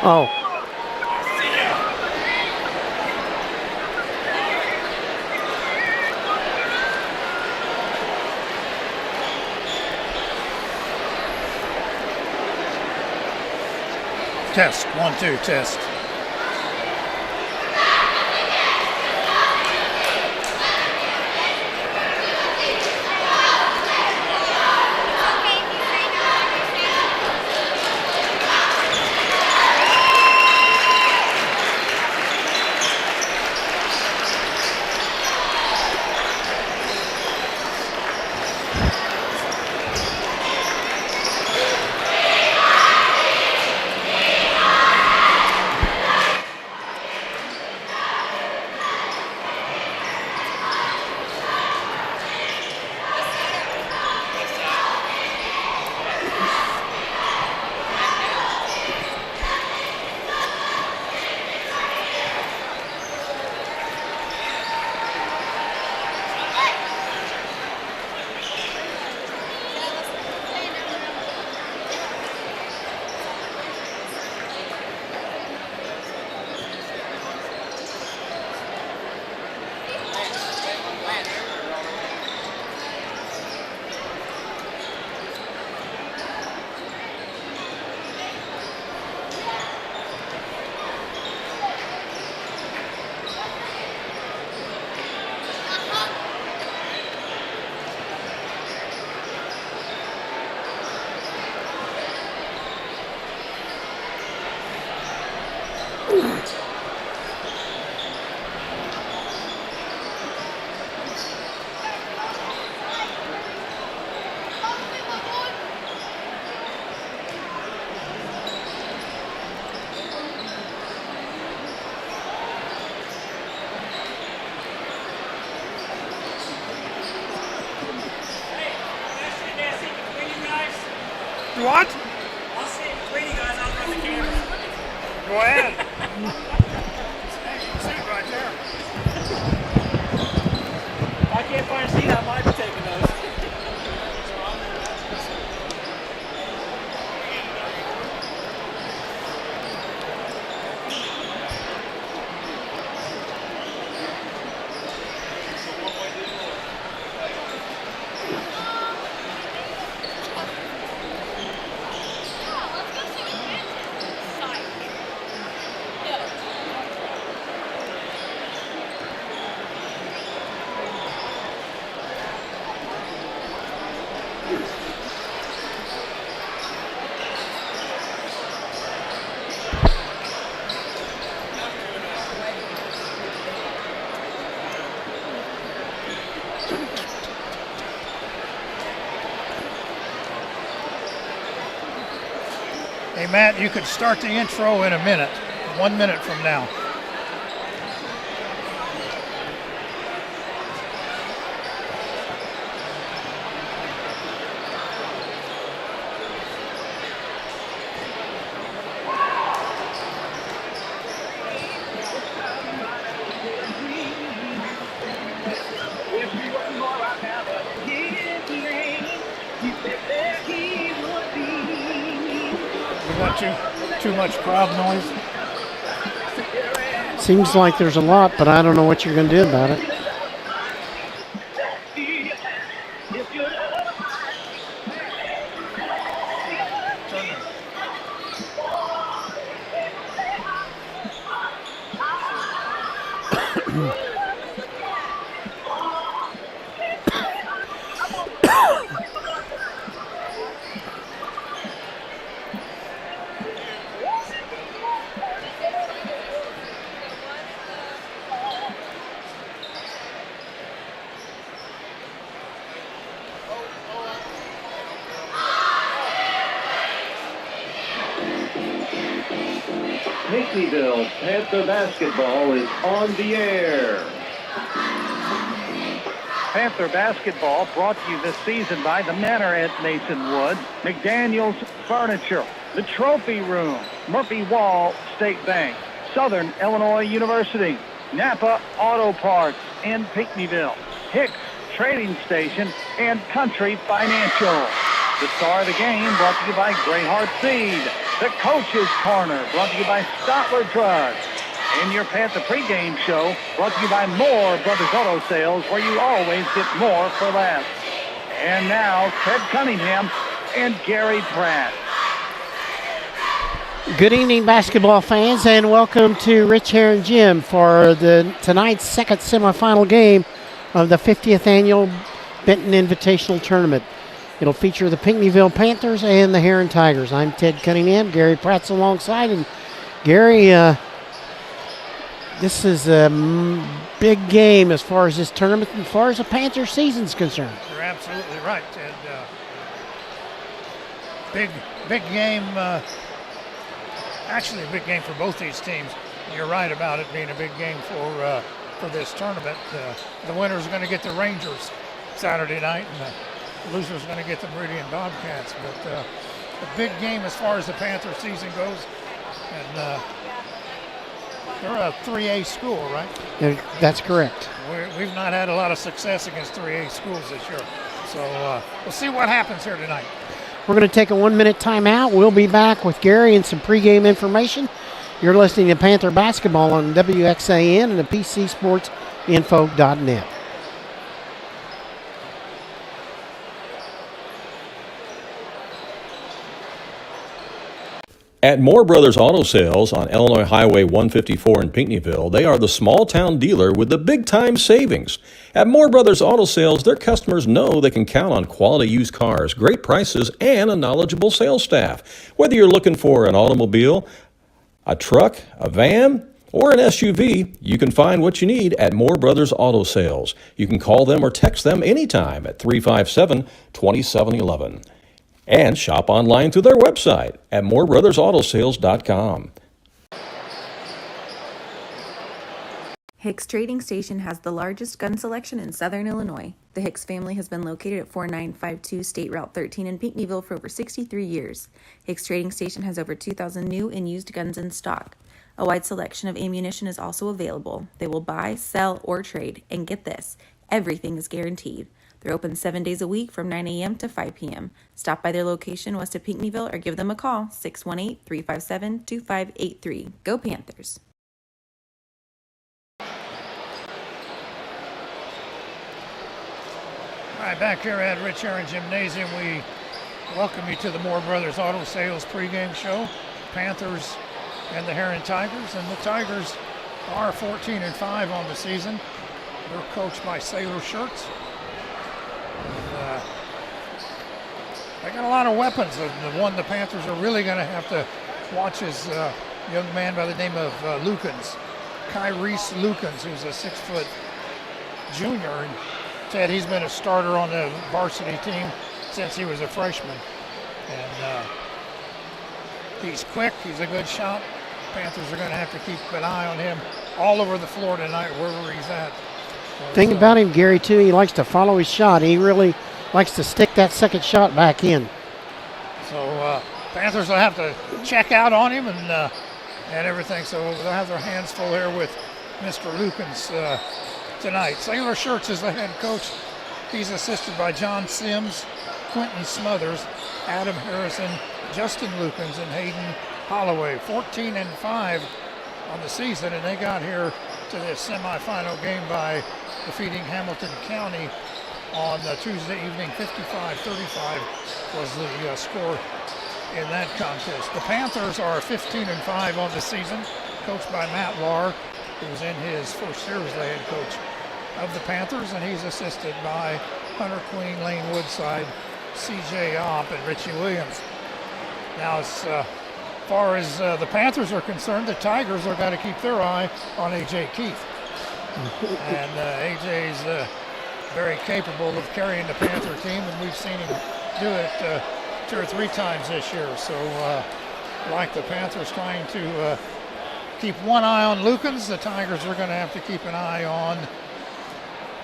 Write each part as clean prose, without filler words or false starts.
Oh. Test, 1, 2, test. What? I'll see it between you guys. I'll run the camera. Go ahead. Seat right there. If I can't find a seat, I might be taking those. Hey, Matt, you could start the intro in a minute, 1 minute from now. We got too much crowd noise. Seems like there's a lot, but I don't know what you're going to do about it. Pinckneyville Panther basketball is on the air. Panther basketball brought to you this season by the Manor at Masonwood, McDaniel's Furniture, the Trophy Room, Murphy Wall State Bank, Southern Illinois University, Napa Auto Parts in Pinckneyville, Hicks Trading Station, and Country Financial. The star of the game brought to you by Greyheart Seed. The Coach's Corner brought to you by Stotler Drugs. And your Panther pregame show brought to you by Moore Brothers Auto Sales, where you always get more for less. And now, Ted Cunningham and Gary Pratt. Good evening, basketball fans, and welcome to Rich Herrin Gym for tonight's second semifinal game of the 50th annual Benton Invitational Tournament. It'll feature the Pinckneyville Panthers and the Herrin Tigers. I'm Ted Cunningham. Gary Pratt's alongside. And Gary, this is a big game as far as this tournament, as far as the Panther season's concerned. You're absolutely right, Ted. Big game. Actually, a big game for both these teams. You're right about it being a big game for this tournament. The winners are going to get the Rangers Saturday night, and the losers are going to get the Meridian Bobcats. But a big game as far as the Panther season goes. And they're a 3A school, right? Yeah, that's correct. We've not had a lot of success against 3A schools this year. So we'll see what happens here tonight. We're going to take a 1-minute timeout. We'll be back with Gary and some pregame information. You're listening to Panther Basketball on WXAN and the PCSportsInfo.net. At Moore Brothers Auto Sales on Illinois Highway 154 in Pinckneyville, they are the small-town dealer with the big-time savings. At Moore Brothers Auto Sales, their customers know they can count on quality used cars, great prices, and a knowledgeable sales staff. Whether you're looking for an automobile, a truck, a van, or an SUV, you can find what you need at Moore Brothers Auto Sales. You can call them or text them anytime at 357-2711. And shop online through their website at moorebrothersAutosales.com. Hicks Trading Station has the largest gun selection in Southern Illinois. The Hicks family has been located at 4952 State Route 13 in Pinckneyville for over 63 years. Hicks Trading Station has over 2,000 new and used guns in stock. A wide selection of ammunition is also available. They will buy, sell, or trade. And get this, everything is guaranteed. They're open 7 days a week from 9 a.m. to 5 p.m. Stop by their location west of Pinckneyville or give them a call, 618-357-2583. Go Panthers! All right, back here at Rich Herrin Gymnasium, we welcome you to the Moore Brothers Auto Sales pregame show. Panthers and the Herrin Tigers, and the Tigers are 14-5 on the season. They're coached by Sailor Shirts. They got a lot of weapons. The one the Panthers are really going to have to watch is a young man by the name of Lukens, Kyrese Lukens, who's a 6-foot junior. And Ted, he's been a starter on the varsity team since he was a freshman. And he's quick. He's a good shot. Panthers are going to have to keep an eye on him all over the floor tonight, wherever he's at. Thing about him, Gary, too, he likes to follow his shot. He really likes to stick that second shot back in. So Panthers will have to check out on him and everything. So they'll have their hands full here with Mr. Lukens tonight. Sailor Shirts is the head coach. He's assisted by John Sims, Quentin Smothers, Adam Harrison, Justin Lukens and Hayden Holloway. 14-5 on the season, and they got here to this semifinal game by defeating Hamilton County on Tuesday evening. 55-35 was the score in that contest. The Panthers are 15-5 on the season, coached by Matt Lahr, who's in his first year as the head coach of the Panthers, and he's assisted by Hunter Queen, Lane Woodside, C.J. Opp, and Richie Williams. Now, as far as the Panthers are concerned, the Tigers are going to keep their eye on A.J. Keith. And A.J.'s very capable of carrying the Panther team, and we've seen him do it 2 or 3 times this year. So, like the Panthers trying to keep one eye on Lukens, the Tigers are going to have to keep an eye on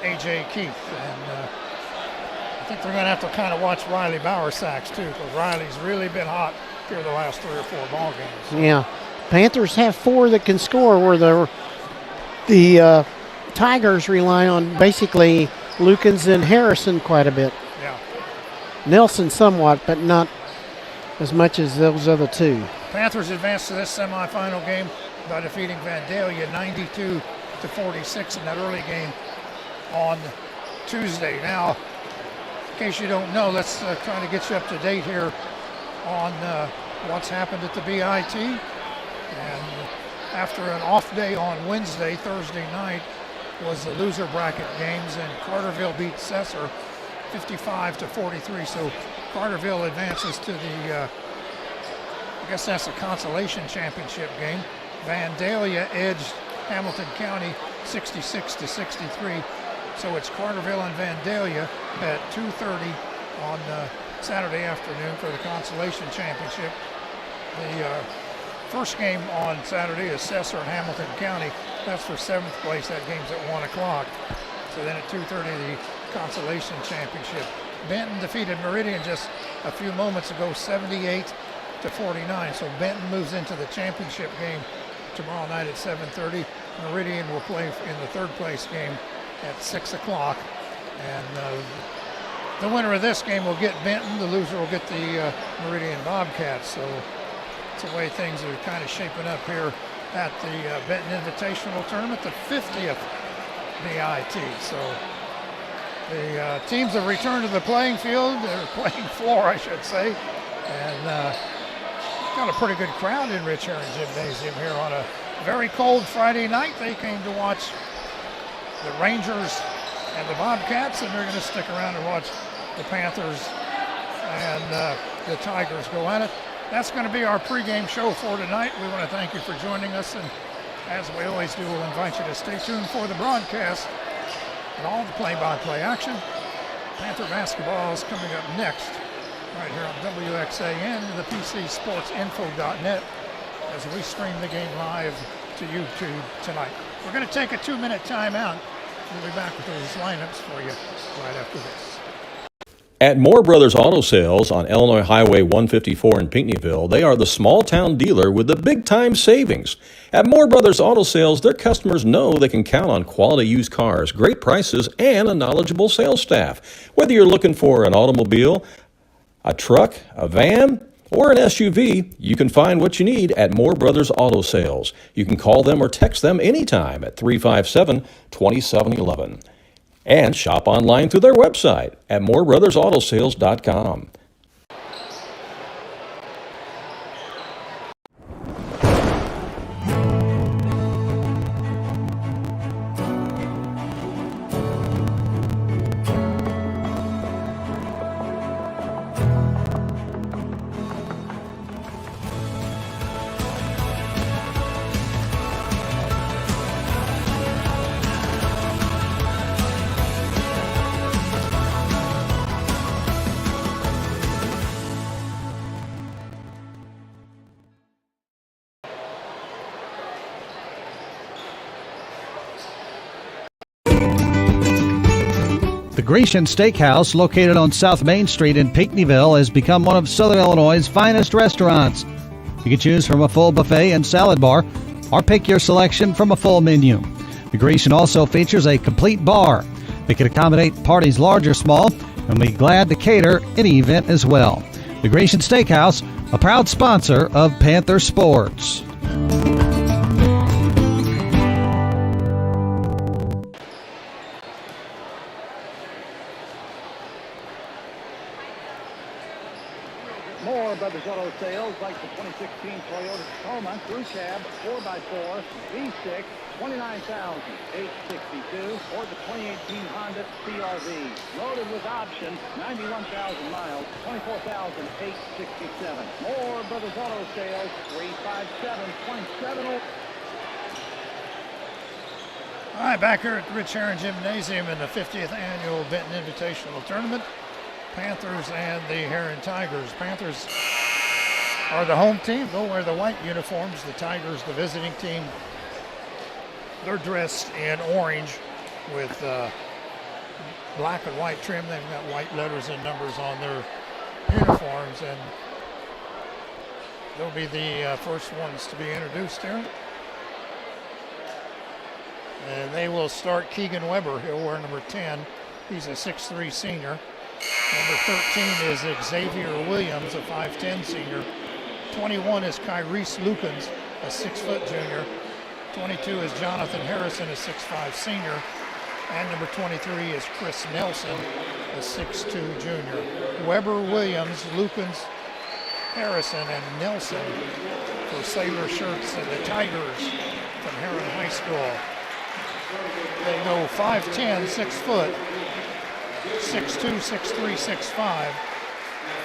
A.J. Keith. And I think they're going to have to kind of watch Riley Bowersax too, because Riley's really been hot here the last 3 or 4 ball games. Yeah, Panthers have 4 that can score, where the Tigers rely on basically Lukens and Harrison quite a bit. Yeah. Nelson somewhat, but not as much as those other 2. Panthers advanced to this semifinal game by defeating Vandalia 92-46 in that early game on Tuesday. Now, in case you don't know, let's try to get you up to date here on what's happened at the BIT. And after an off day on Wednesday, Thursday night was the loser bracket games, and Carterville beat Cesar 55-43. So Carterville advances to the, I guess that's a consolation championship game. Vandalia edged Hamilton County 66-63. So it's Carterville and Vandalia at 2:30 on Saturday afternoon for the consolation championship. The first game on Saturday is Cesar and Hamilton County. That's for 7th place. That game's at 1 o'clock. So then at 2:30, the consolation championship. Benton defeated Meridian just a few moments ago, 78-49. So Benton moves into the championship game tomorrow night at 7:30. Meridian will play in the 3rd place game at 6 o'clock. And the winner of this game will get Benton. The loser will get the Meridian Bobcats. So it's the way things are kind of shaping up here at the Benton Invitational Tournament, the 50th BIT. So the teams have returned to the playing field, or playing floor, I should say. And got a pretty good crowd in Rich Herrin Gymnasium here on a very cold Friday night. They came to watch the Rangers and the Bobcats, and they're going to stick around and watch the Panthers and the Tigers go at it. That's going to be our pregame show for tonight. We want to thank you for joining us, and as we always do, we'll invite you to stay tuned for the broadcast and all the play-by-play action. Panther basketball is coming up next right here on WXAN and the PCSportsInfo.net as we stream the game live to YouTube tonight. We're going to take a 2-minute timeout. We'll be back with those lineups for you right after this. At Moore Brothers Auto Sales on Illinois Highway 154 in Pinckneyville, they are the small-town dealer with the big-time savings. At Moore Brothers Auto Sales, their customers know they can count on quality used cars, great prices, and a knowledgeable sales staff. Whether you're looking for an automobile, a truck, a van, or an SUV, you can find what you need at Moore Brothers Auto Sales. You can call them or text them anytime at 357-2711. And shop online through their website at moorebrothersAutosales.com. The Grecian Steakhouse, located on South Main Street in Pinckneyville, has become one of Southern Illinois' finest restaurants. You can choose from a full buffet and salad bar, or pick your selection from a full menu. The Grecian also features a complete bar. They can accommodate parties large or small, and we'll be glad to cater any event as well. The Grecian Steakhouse, a proud sponsor of Panther Sports. More Brothers Auto Sales, like the 2016 Toyota Tacoma Crew Cab 4x4 V6, $29,862, or the 2018 Honda CR-V, loaded with option, 91,000 miles, $24,867. More Brothers Auto Sales, 357-27. All right, back here at the Rich Herrin Gymnasium in the 50th Annual Benton Invitational Tournament. Panthers and the Herrin Tigers. Panthers are the home team. They'll wear the white uniforms. The Tigers, the visiting team, they're dressed in orange with black and white trim. They've got white letters and numbers on their uniforms, and they'll be the first ones to be introduced here. And they will start Keegan Weber. He'll wear number 10. He's a 6'3" senior. Number 13 is Xavier Williams, a 5'10" senior. 21 is Kyrese Lukens, a 6' junior. 22 is Jonathan Harrison, a 6'5" senior. And number 23 is Chris Nelson, a 6'2" junior. Weber, Williams, Lukens, Harrison, and Nelson for Sailor Shirts and the Tigers from Herrin High School. They go 5'10", 6 foot. 6'2", 6'3", 6'5".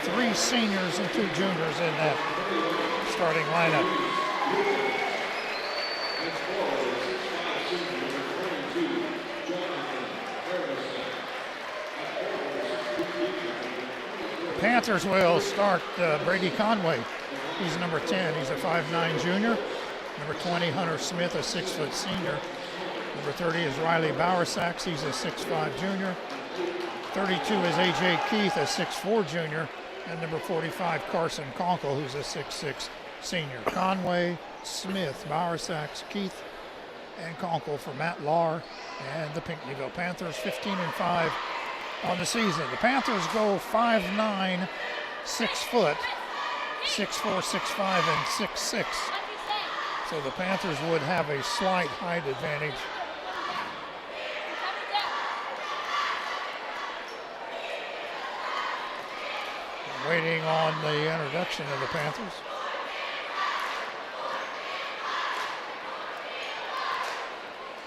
3 seniors and 2 juniors in that starting lineup. Panthers will start Brady Conway. He's number 10. He's a 5'9" junior. Number 20, Hunter Smith, a 6 foot senior. Number 30 is Riley Bowersax. He's a 6'5" junior. 32 is A.J. Keith, a 6'4" junior, and number 45, Carson Conkle, who's a 6'6" senior. Conway, Smith, Bowersax, Keith, and Conkle for Matt Lahr and the Pinckneyville Panthers, 15-5 on the season. The Panthers go 5'9", 6 foot, 6'4", 6'5", and 6'6". So the Panthers would have a slight height advantage. Waiting on the introduction of the Panthers.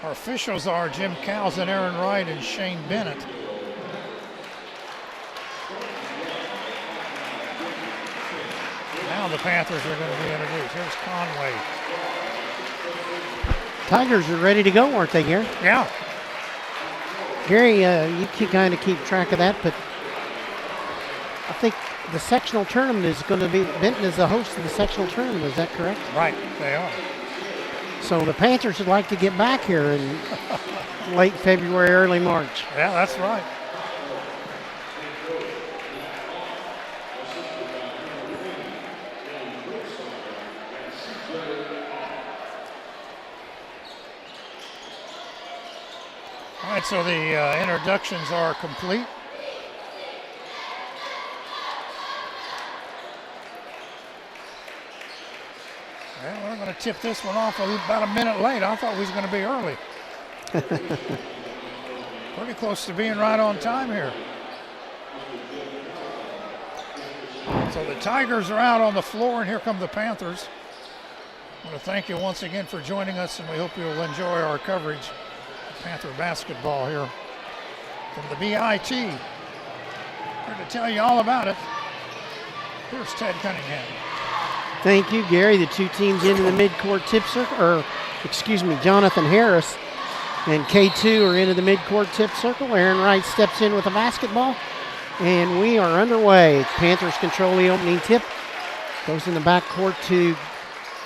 Our officials are Jim Cowles and Aaron Wright and Shane Bennett. Now the Panthers are going to be introduced. Here's Conway. Tigers are ready to go, aren't they, Gary? Yeah. Gary, you can kind of keep track of that, but I think the sectional tournament is going to be, Benton is the host of the sectional tournament, is that correct? Right, they are. So the Panthers would like to get back here in late February, early March. Yeah, that's right. All right, so the introductions are complete. Well, we're going to tip this one off about a minute late. I thought we was going to be early. Pretty close to being right on time here. So the Tigers are out on the floor, and here come the Panthers. I want to thank you once again for joining us, and we hope you'll enjoy our coverage of Panther basketball here from the BIT. Here to tell you all about it, here's Ted Cunningham. Thank you, Gary. The two teams into the midcourt tip circle, Jonathan Harris and K2 are into the midcourt tip circle. Aaron Wright steps in with a basketball, and we are underway. Panthers control the opening tip. Goes in the backcourt to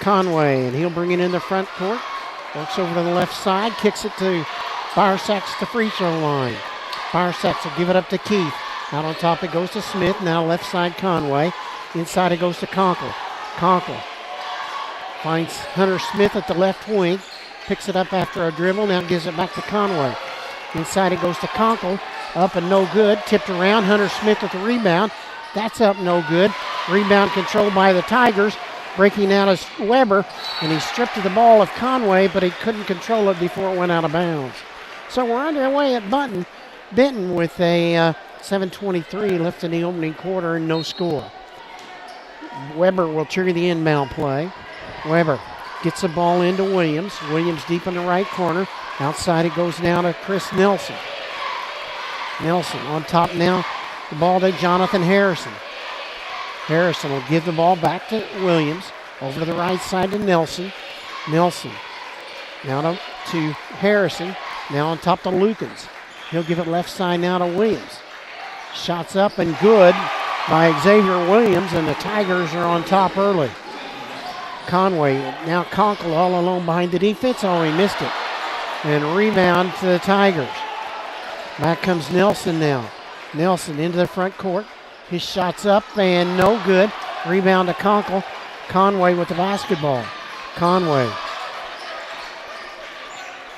Conway, and he'll bring it in the front court. Works over to the left side, kicks it to Bowersax at the free throw line. Bowersax will give it up to Keith. Out on top it goes to Smith. Now left side Conway. Inside it goes to Conkle. Conkle finds Hunter Smith at the left wing. Picks it up after a dribble. Now gives it back to Conway. Inside it goes to Conkle. Up and no good. Tipped around. Hunter Smith with the rebound. That's up no good. Rebound controlled by the Tigers. Breaking out is Weber, and he stripped the ball of Conway, but he couldn't control it before it went out of bounds. So we're underway at Benton with a 7:23 left in the opening quarter and no score. Weber will trigger the inbound play. Weber gets the ball into Williams. Williams deep in the right corner. Outside it goes now to Chris Nelson. Nelson on top now. The ball to Jonathan Harrison. Harrison will give the ball back to Williams. Over to the right side to Nelson. Nelson now to Harrison. Now on top to Lukens. He'll give it left side now to Williams. Shots up and good by Xavier Williams, and the Tigers are on top early. Conway, now Conkle all alone behind the defense. Oh, he missed it. And rebound to the Tigers. Back comes Nelson now. Nelson into the front court. His shot's up and no good. Rebound to Conkle. Conway with the basketball. Conway.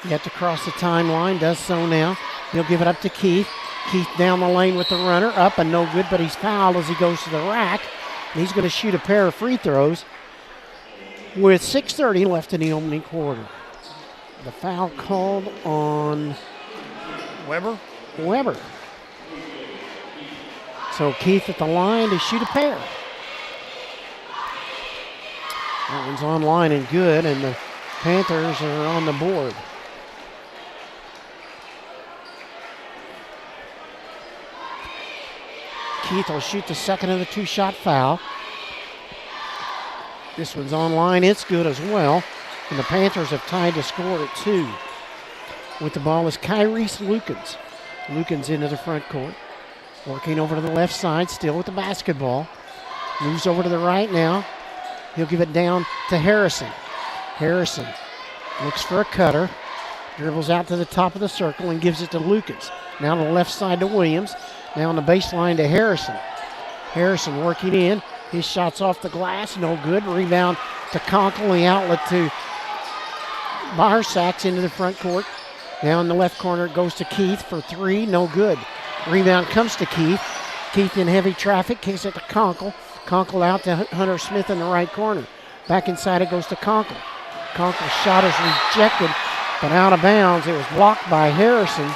Yet to cross the timeline. Does so now. He'll give it up to Keith. Keith down the lane with the runner. Up and no good, but he's fouled as he goes to the rack. And he's going to shoot a pair of free throws with 6:30 left in the opening quarter. The foul called on Weber. So Keith at the line to shoot a pair. That one's on line and good, and the Panthers are on the board. Keith will shoot the second of the two-shot foul. This one's on line. It's good as well. And the Panthers have tied the score at 2. With the ball is Kyrese Lukens. Lukens into the front court. Working over to the left side, still with the basketball. Moves over to the right now. He'll give it down to Harrison. Harrison looks for a cutter. Dribbles out to the top of the circle and gives it to Lukens. Now to the left side to Williams. Now on the baseline to Harrison. Harrison working in. His shot's off the glass, no good. Rebound to Conkle, the outlet to Barsacks into the front court. Now in the left corner, it goes to Keith for 3, no good. Rebound comes to Keith. Keith in heavy traffic, kicks it to Conkle. Conkle out to Hunter Smith in the right corner. Back inside it goes to Conkle. Conkle's shot is rejected, but out of bounds. It was blocked by Harrison.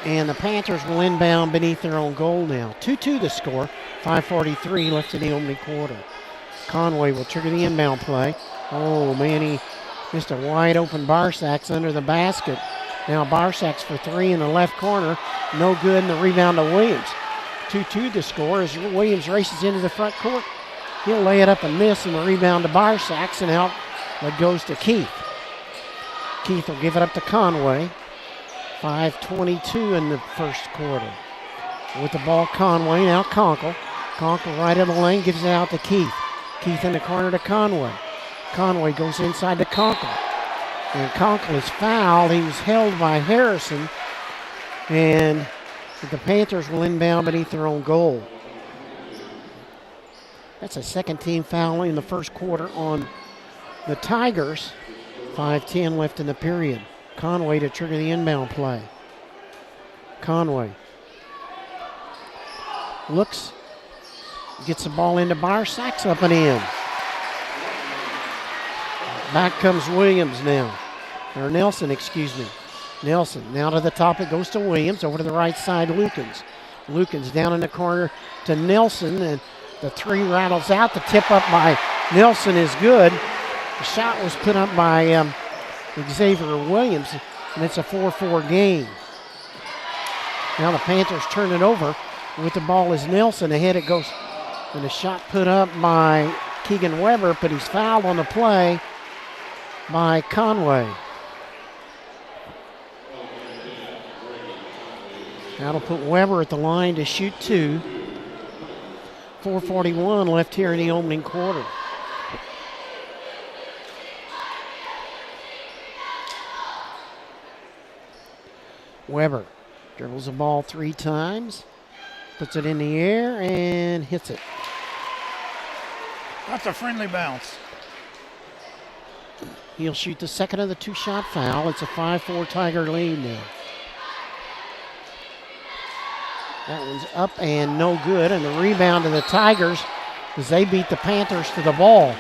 And the Panthers will inbound beneath their own goal now. 2-2 the score. 5:43 left in the opening quarter. Conway will trigger the inbound play. Oh, man, he missed a wide open Barsacks under the basket. Now Barsacks for 3 in the left corner. No good, and the rebound to Williams. 2-2 the score as Williams races into the front court. He'll lay it up and miss, and the rebound to Barsacks, and out it goes to Keith. Keith will give it up to Conway. 5:22 in the first quarter. With the ball, Conway, now Conkle. Conkle right in the lane, gives it out to Keith. Keith in the corner to Conway. Conway goes inside to Conkle. And Conkle is fouled. He was held by Harrison. And the Panthers will inbound beneath their own goal. That's a second team foul in the first quarter on the Tigers. 5:10 left in the period. Conway to trigger the inbound play. Conway looks, gets the ball into Barsacks, up and in. Back comes Williams now. Or Nelson, excuse me. Nelson, now to the top it goes to Williams, over to the right side, Lukens. Lukens down in the corner to Nelson, and the 3 rattles out. The tip up by Nelson is good. The shot was put up by Xavier Williams, and it's a 4-4 game. Now the Panthers turn it over. With the ball is Nelson. Ahead it goes, and a shot put up by Keegan Weber, but he's fouled on the play by Conway. That'll put Weber at the line to shoot 2. 4:41 left here in the opening quarter. Weber dribbles the ball 3 times, puts it in the air, and hits it. That's a friendly bounce. He'll shoot the second of the 2-shot foul. It's a 5-4 Tiger lead now. That one's up and no good. And the rebound to the Tigers as they beat the Panthers to the ball.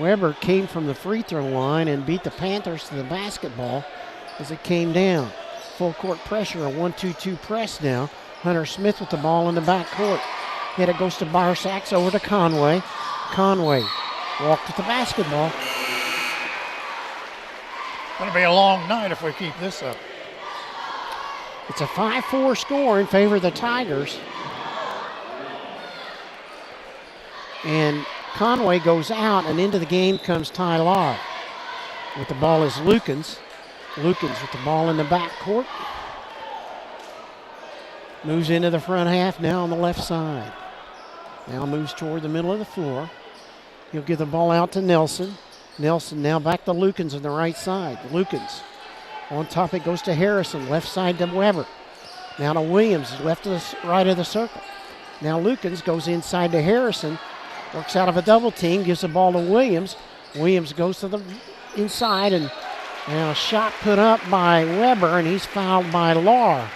Weber came from the free throw line and beat the Panthers to the basketball as it came down. Full court pressure, a 1-2-2 press now. Hunter Smith with the ball in the back court. Yet it goes to Barsacks over to Conway. Conway walked with the basketball. Going to be a long night if we keep this up. It's a 5-4 score in favor of the Tigers. And Conway goes out, and into the game comes Ty Lahr. With the ball is Lukens. Lukens with the ball in the back court. Moves into the front half now on the left side. Now moves toward the middle of the floor. He'll give the ball out to Nelson. Nelson now back to Lukens on the right side. Lukens on top, it goes to Harrison. Left side to Weber. Now to Williams, left to the right of the circle. Now Lukens goes inside to Harrison. Works out of a double team, gives the ball to Williams. Williams goes to the inside, and now a shot put up by Weber, and he's fouled by Lahr.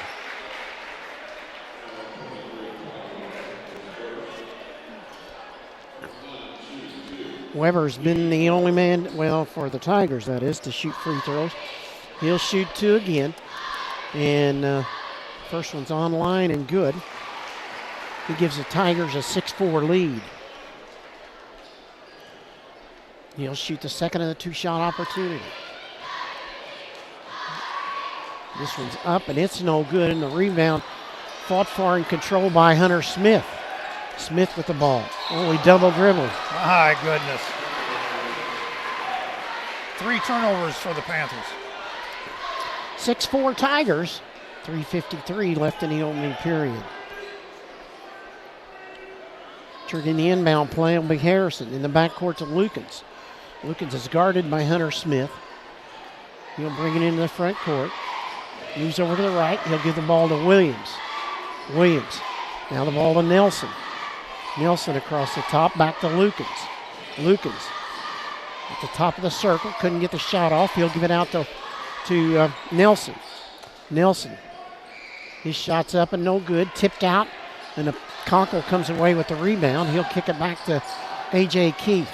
Weber's been the only man, well, for the Tigers, that is, to shoot free throws. He'll shoot 2 again. And first one's on line and good. He gives the Tigers a 6-4 lead. He'll shoot the second of the 2-shot opportunity. This one's up, and it's no good. And the rebound fought for and controlled by Hunter Smith. Smith with the ball. Oh, he double dribbled. My goodness. 3 turnovers for the Panthers. 6-4 Tigers. 3:53 left in the opening period. Turned in the inbound play will be Harrison. In the backcourt to Lukens. Lukens is guarded by Hunter Smith. He'll bring it into the front court. Moves over to the right. He'll give the ball to Williams. Williams. Now the ball to Nelson. Nelson across the top, back to Lukens. Lukens at the top of the circle, couldn't get the shot off. He'll give it out to Nelson. Nelson, his shot's up and no good, tipped out, and Conkle comes away with the rebound. He'll kick it back to A.J. Keith.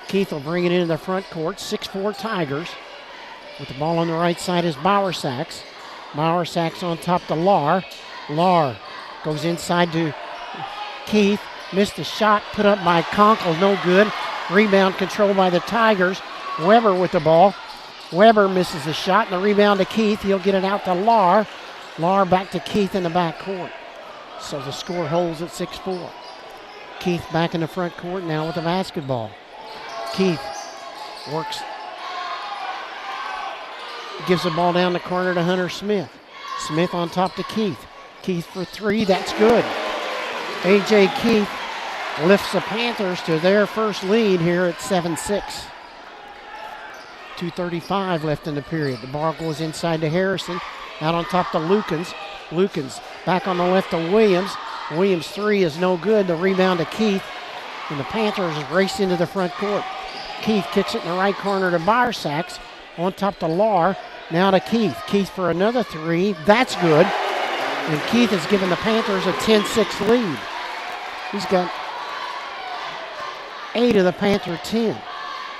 Keith will bring it into the front court, 6-4 Tigers. With the ball on the right side is Barsacks. Barsacks on top to Lahr. Lahr goes inside to Keith, missed the shot, put up by Conkle, no good. Rebound controlled by the Tigers. Weber with the ball. Weber misses the shot, and the rebound to Keith. He'll get it out to Lahr. Lahr back to Keith in the back court. So the score holds at 6-4. Keith back in the front court now with the basketball. Keith works, gives the ball down the corner to Hunter Smith. Smith on top to Keith. Keith for 3, that's good. A.J. Keith lifts the Panthers to their first lead here at 7-6. 2:35 left in the period. The ball goes inside to Harrison. Out on top to Lukens. Lukens back on the left to Williams. Williams' 3 is no good. The rebound to Keith. And the Panthers race into the front court. Keith kicks it in the right corner to Barsacks. On top to Lahr. Now to Keith. Keith for another 3. That's good. And Keith has given the Panthers a 10-6 lead. He's got 8 of the Panther 10.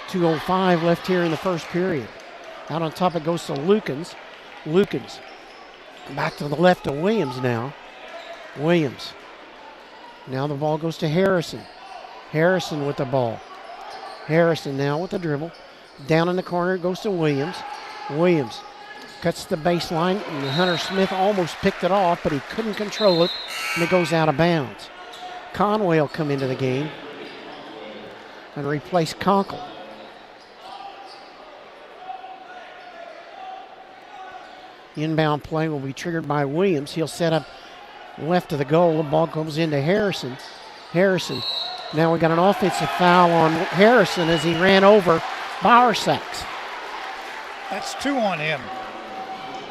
2:05 left here in the first period. Out on top it goes to Lukens. Lukens back to the left to Williams now. Williams. Now the ball goes to Harrison. Harrison with the ball. Harrison now with the dribble. Down in the corner it goes to Williams. Williams cuts the baseline, and Hunter Smith almost picked it off, but he couldn't control it, and it goes out of bounds. Conway will come into the game and replace Conkle. Inbound play will be triggered by Williams. He'll set up left of the goal. The ball comes into Harrison. Harrison. Now we got an offensive foul on Harrison as he ran over Barsacks. That's 2 on him.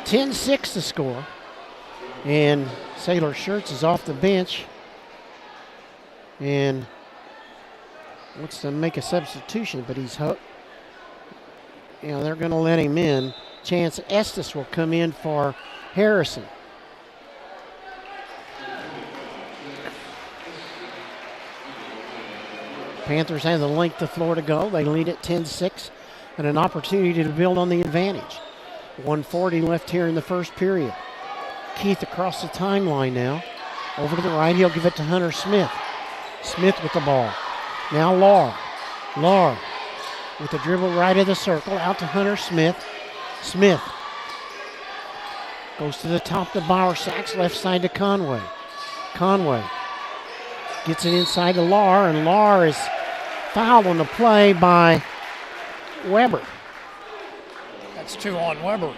10-6 to score. And Sailor Shirts is off the bench and wants to make a substitution, but he's they're going to let him in. Chance Estes will come in for Harrison. Panthers have the length of floor to go. They lead at 10-6 and an opportunity to build on the advantage. 1:40 left here in the first period. Keith across the timeline now. Over to the right, he'll give it to Hunter Smith. Smith with the ball. Now Lahr. Lahr with the dribble right of the circle, out to Hunter Smith. Smith goes to the top to Bowersax, left side to Conway. Conway gets it inside to Lahr, and Lahr is fouled on the play by Weber. That's 2 on Weber.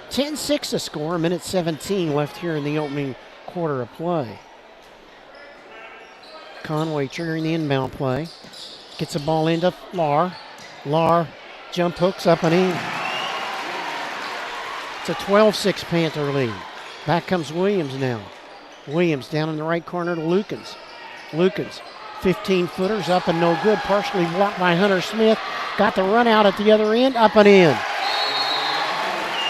10-6 to score, a minute 17 left here in the opening quarter of play. Conway triggering the inbound play. Gets the ball into Lahr. Lahr jump hooks up and in. It's a 12-6 Panther lead. Back comes Williams now. Williams down in the right corner to Lukens. Lukens, 15-footers up and no good. Partially blocked by Hunter Smith. Got the run out at the other end, up and in.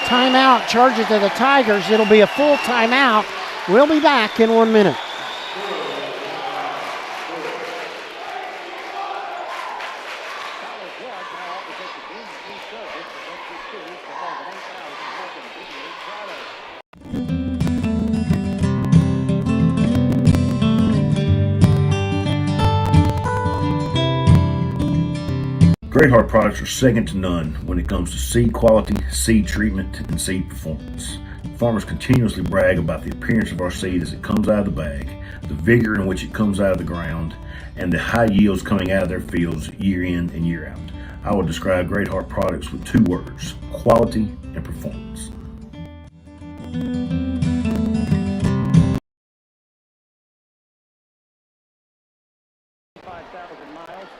Timeout, charge it to the Tigers. It'll be a full timeout. We'll be back in 1 minute. Great Heart products are second to none when it comes to seed quality, seed treatment, and seed performance. Farmers continuously brag about the appearance of our seed as it comes out of the bag, the vigor in which it comes out of the ground, and the high yields coming out of their fields year in and year out. I would describe Great Heart products with 2 words: quality and performance.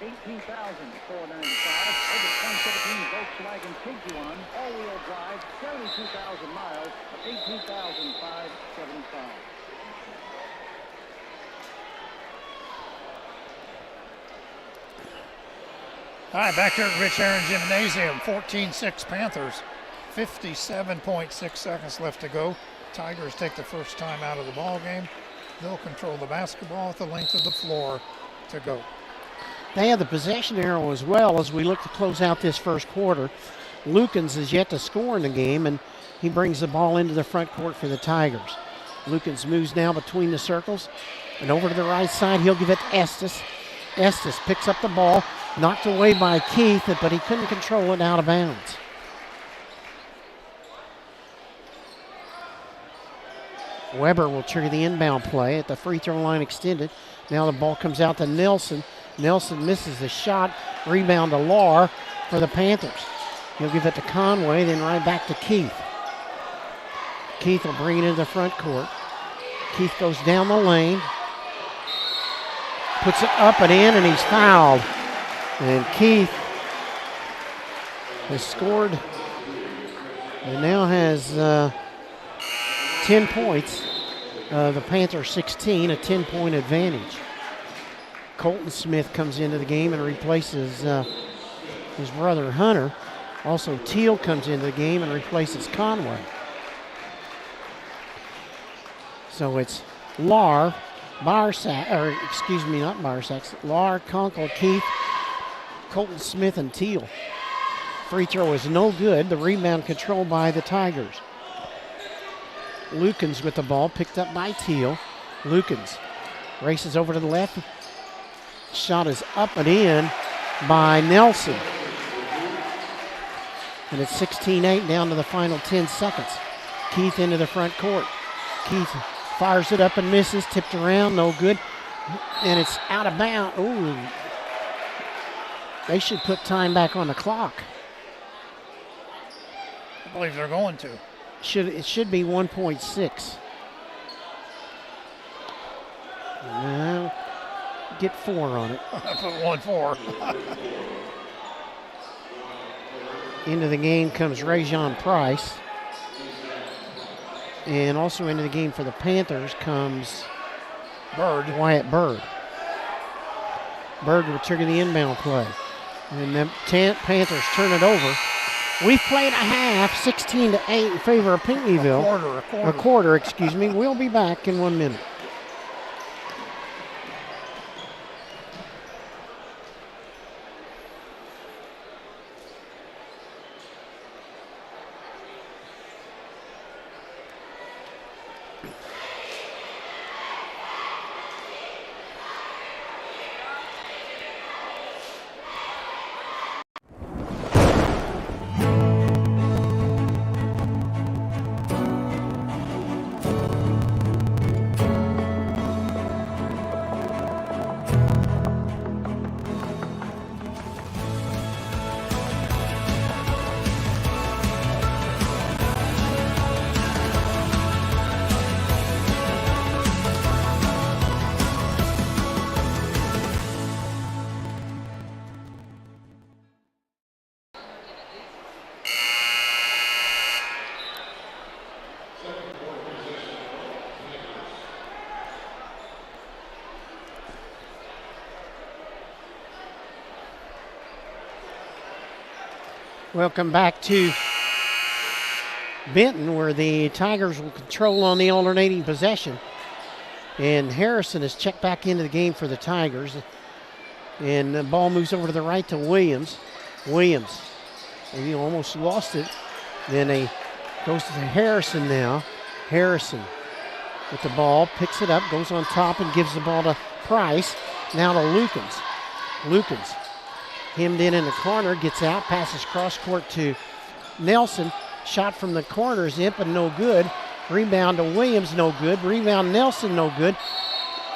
18,495. Over 2017 Volkswagen Tiguan, all-wheel drive, 72,000 miles, 18,575. All right, back here at Rich Herrin Gymnasium, 14-6 Panthers, 57.6 seconds left to go. Tigers take the first time out of the ball game. They'll control the basketball at the length of the floor to go. They have the possession arrow as well as we look to close out this first quarter. Lukens is yet to score in the game, and he brings the ball into the front court for the Tigers. Lukens moves now between the circles, and over to the right side, he'll give it to Estes. Estes picks up the ball, knocked away by Keith, but he couldn't control it out of bounds. Weber will trigger the inbound play at the free throw line extended. Now the ball comes out to Nelson. Nelson misses the shot. Rebound to Lahr for the Panthers. He'll give it to Conway, then right back to Keith. Keith will bring it into the front court. Keith goes down the lane. Puts it up and in, and he's fouled. And Keith has scored and now has 10 points. The Panthers 16, a 10-point advantage. Colton Smith comes into the game and replaces his brother Hunter. Also, Teal comes into the game and replaces Conway. So it's Lahr, Bowersax, or excuse me, not Bowersax, Lahr, Conkle, Keith, Colton Smith, and Teal. Free throw is no good. The rebound controlled by the Tigers. Lukens with the ball, picked up by Teal. Lukens races over to the left. Shot is up and in by Nelson. And it's 16-8 down to the final 10 seconds. Keith into the front court. Keith fires it up and misses, tipped around, no good. And it's out of bounds. Ooh. They should put time back on the clock. I believe they're going to. It should be 1.6. Well, get 4 on it. I put 1-4. Into the game comes Rajon Price. And also into the game for the Panthers comes Wyatt Bird. Bird will trigger the inbound play. And the Panthers turn it over. We've played a half, 16-8 in favor of Pinckneyville. A quarter. Excuse me. We'll be back in 1 minute. Welcome back to Benton, where the Tigers will control on the alternating possession. And Harrison is checked back into the game for the Tigers. And the ball moves over to the right to Williams. And he almost lost it. Then he goes to Harrison now. Harrison with the ball, picks it up, goes on top and gives the ball to Price. Now to Lukens. Hemmed in the corner, gets out, passes cross court to Nelson. Shot from the corner is in, but no good. Rebound to Williams, no good. Rebound Nelson, no good.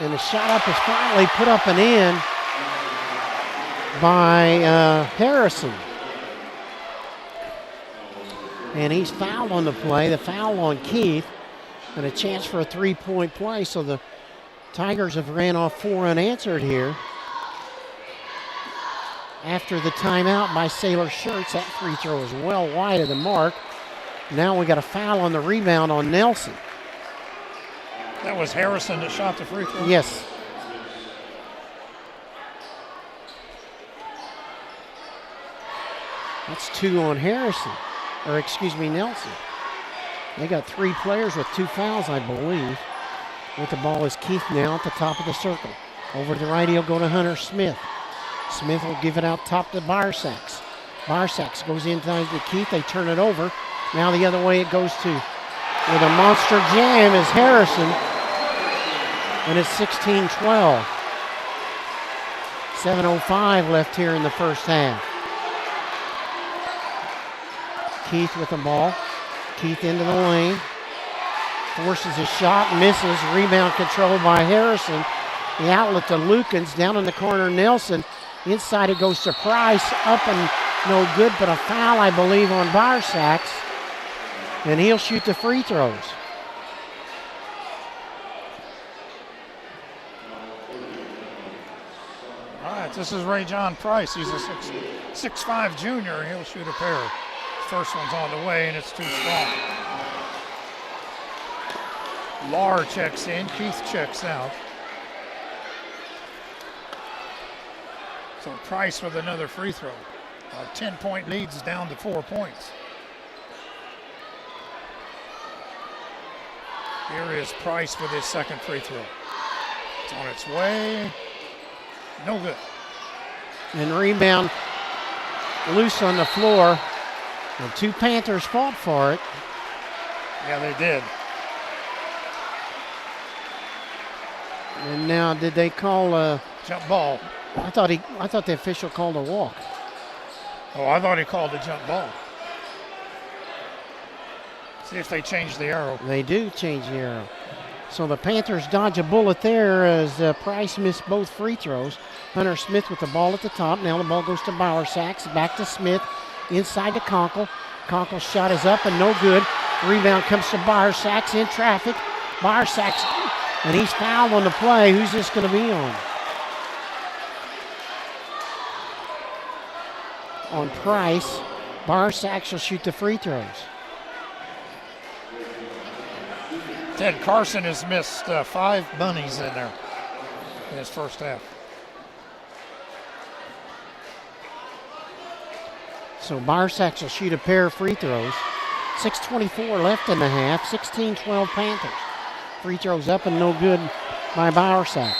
And the shot up is finally put up and in by Harrison. And he's fouled on the play. The foul on Keith. And a chance for a three-point play. So the Tigers have ran off 4 unanswered here. After the timeout by Sailor Shirts, that free throw is well wide of the mark. Now we got a foul on the rebound on Nelson. That was Harrison that shot the free throw? Yes. That's 2 on Harrison, or excuse me, Nelson. They got 3 players with 2 fouls, I believe. With the ball is Keith now at the top of the circle. Over to the right, he'll go to Hunter Smith. Smith will give it out top to Barsacks. Barsacks goes inside to Keith. They turn it over. Now the other way it goes to, with a monster jam, is Harrison. And it's 16-12. 7:05 left here in the first half. Keith with the ball. Keith into the lane. Forces a shot, misses. Rebound controlled by Harrison. The outlet to Lukens. Down in the corner, Nelson. Inside it goes to Price. Up and no good, but a foul, I believe, on Barsacks. And he'll shoot the free throws. All right, this is Ray John Price. He's a 6'5" junior. He'll shoot a pair. First one's on the way, and it's too strong. Lahr checks in. Keith checks out. So Price with another free throw. A 10-point lead is down to 4 points. Here is Price with his second free throw. It's on its way. No good. And rebound loose on the floor. The 2 Panthers fought for it. Yeah, they did. And now, did they call a jump ball? I thought the official called a walk. Oh, I thought he called a jump ball. See if they change the arrow. They do change the arrow. So the Panthers dodge a bullet there as Price missed both free throws. Hunter Smith with the ball at the top. Now the ball goes to Bowersacks. Back to Smith. Inside to Conkle. Conkle's shot is up and no good. Rebound comes to Bowersacks in traffic. Bowersacks, and he's fouled on the play. Who's this going to be on? On Price. Bowersacks will shoot the free throws. Ted Carson has missed 5 bunnies in there in his first half. So Barsax will shoot a pair of free throws. 6:24 left in the half. 16-12 Panthers. Free throws up and no good by Barsax.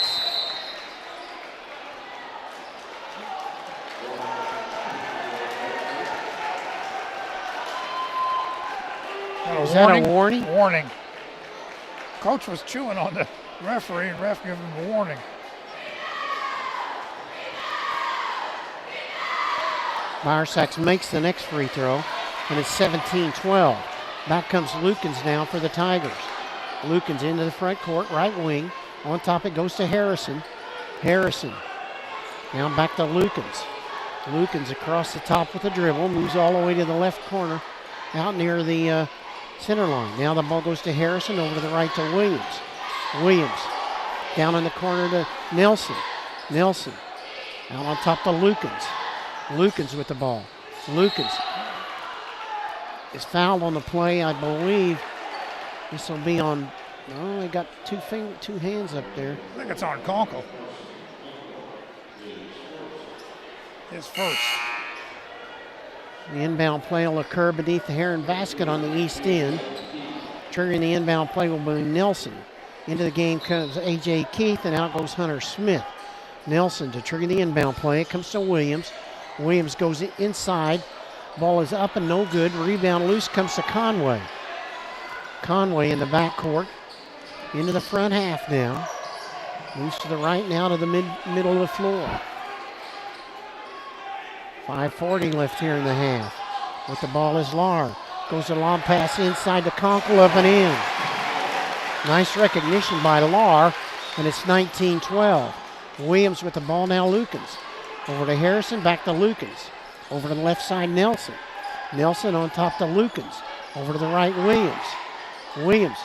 Is that a warning? Warning. Coach was chewing on the referee, and ref gave him a warning. Barsax makes the next free throw, and it's 17-12. Back comes Lukens now for the Tigers. Lukens into the front court, right wing. On top it goes to Harrison. Harrison. Now back to Lukens. Lukens across the top with the dribble, moves all the way to the left corner, out near the center line. Now the ball goes to Harrison, over to the right to Williams. Williams down in the corner to Nelson. Nelson out on top to Lukens. Lukens with the ball. Lukens is fouled on the play, I believe. This will be on, oh, he got two hands up there. I think it's on Conkle. His first. The inbound play will occur beneath the Herrin basket on the east end. Triggering the inbound play will be Nelson. Into the game comes A.J. Keith, and out goes Hunter Smith. Nelson to trigger the inbound play. It comes to Williams. Williams goes inside. Ball is up and no good. Rebound loose comes to Conway. Conway in the backcourt. Into the front half now. Moves to the right now to the middle of the floor. 5:40 left here in the half. With the ball is Lahr. Goes a long pass inside to Conkle, up and in. Nice recognition by Lahr, and it's 19-12. Williams with the ball now, Lukens. Over to Harrison, back to Lukens. Over to the left side, Nelson. Nelson on top to Lukens. Over to the right, Williams. Williams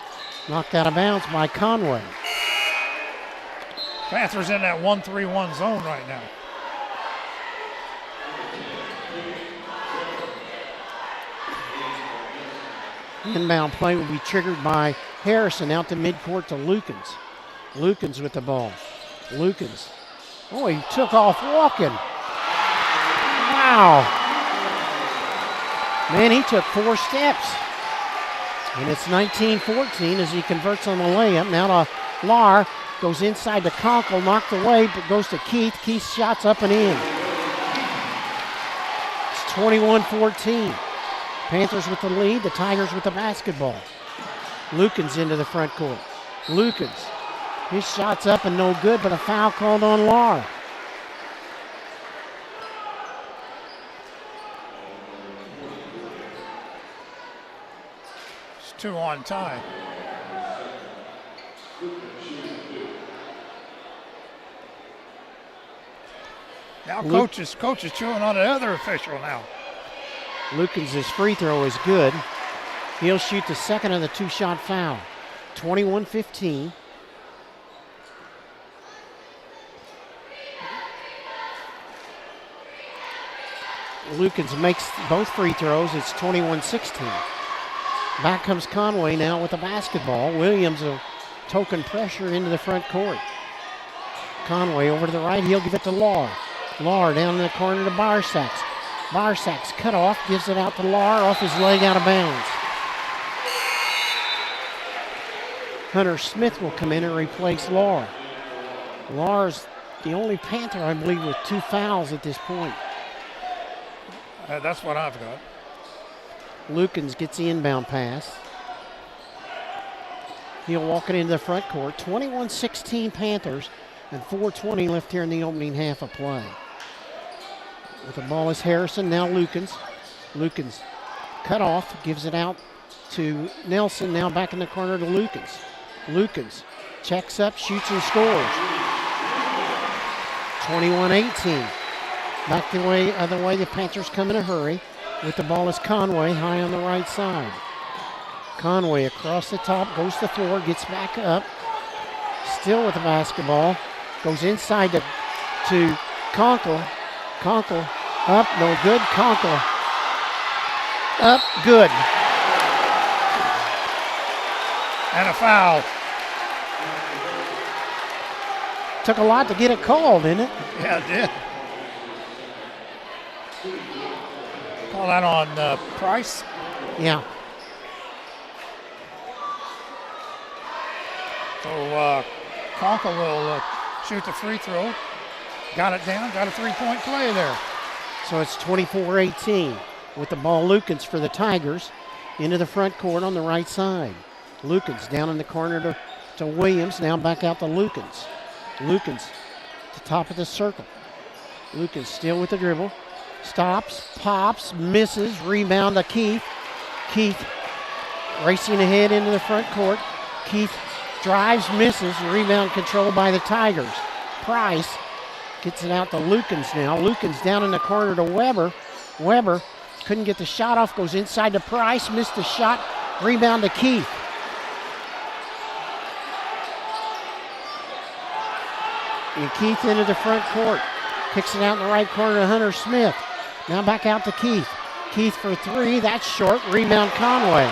knocked out of bounds by Conway. Panthers in that 1-3-1 zone right now. Inbound play will be triggered by Harrison out to midcourt to Lukens. Lukens with the ball. Lukens. Oh, he took off walking. Wow. Man, he took 4 steps. And it's 19-14 as he converts on the layup. Now to Lahr. Goes inside to Conkle, knocked away, but goes to Keith. Keith's shot's up and in. It's 21-14. Panthers with the lead, the Tigers with the basketball. Lukens into the front court. Lukens. His shot's up and no good, but a foul called on Lahr. It's 2 on tie. Now coach is chewing on the other official now. Lukens' free throw is good. He'll shoot the second of the 2-shot foul. 21-15. Lukens makes both free throws. It's 21-16. Back comes Conway now with the basketball. Williams will token pressure into the front court. Conway over to the right. He'll give it to Lahr. Lahr down in the corner to Barsax. Barsax cut off, gives it out to Lahr, off his leg, out of bounds. Hunter Smith will come in and replace Lahr. Lahr's the only Panther, I believe, with 2 fouls at this point. That's what I've got. Lukens gets the inbound pass. He'll walk it into the front court. 21-16 Panthers, and 4:20 left here in the opening half of play. With the ball is Harrison, now Lukens. Lukens cut off, gives it out to Nelson, now back in the corner to Lukens. Lukens checks up, shoots and scores. 21-18. Back the other way, the Panthers come in a hurry. With the ball is Conway, high on the right side. Conway across the top, goes to the floor, gets back up. Still with the basketball. Goes inside to Conkle. Conkle up, no good. Conkle up, good. And a foul. Took a lot to get it called, didn't it? Yeah, it did. Call that on Price. Yeah. So Conkel will shoot the free throw. Got it down, got a three-point play there. So it's 24-18 with the ball. Lukens for the Tigers into the front court on the right side. Lukens down in the corner to Williams. Now back out to Lukens. Lukens to top of the circle. Lukens still with the dribble. Stops, pops, misses. Rebound to Keith. Keith racing ahead into the front court. Keith drives, misses. Rebound controlled by the Tigers. Price gets it out to Lukens now. Lukens down in the corner to Weber. Weber couldn't get the shot off. Goes inside to Price. Missed the shot. Rebound to Keith. And Keith into the front court. Kicks it out in the right corner to Hunter Smith. Now back out to Keith. Keith for three. That's short. Rebound Conway.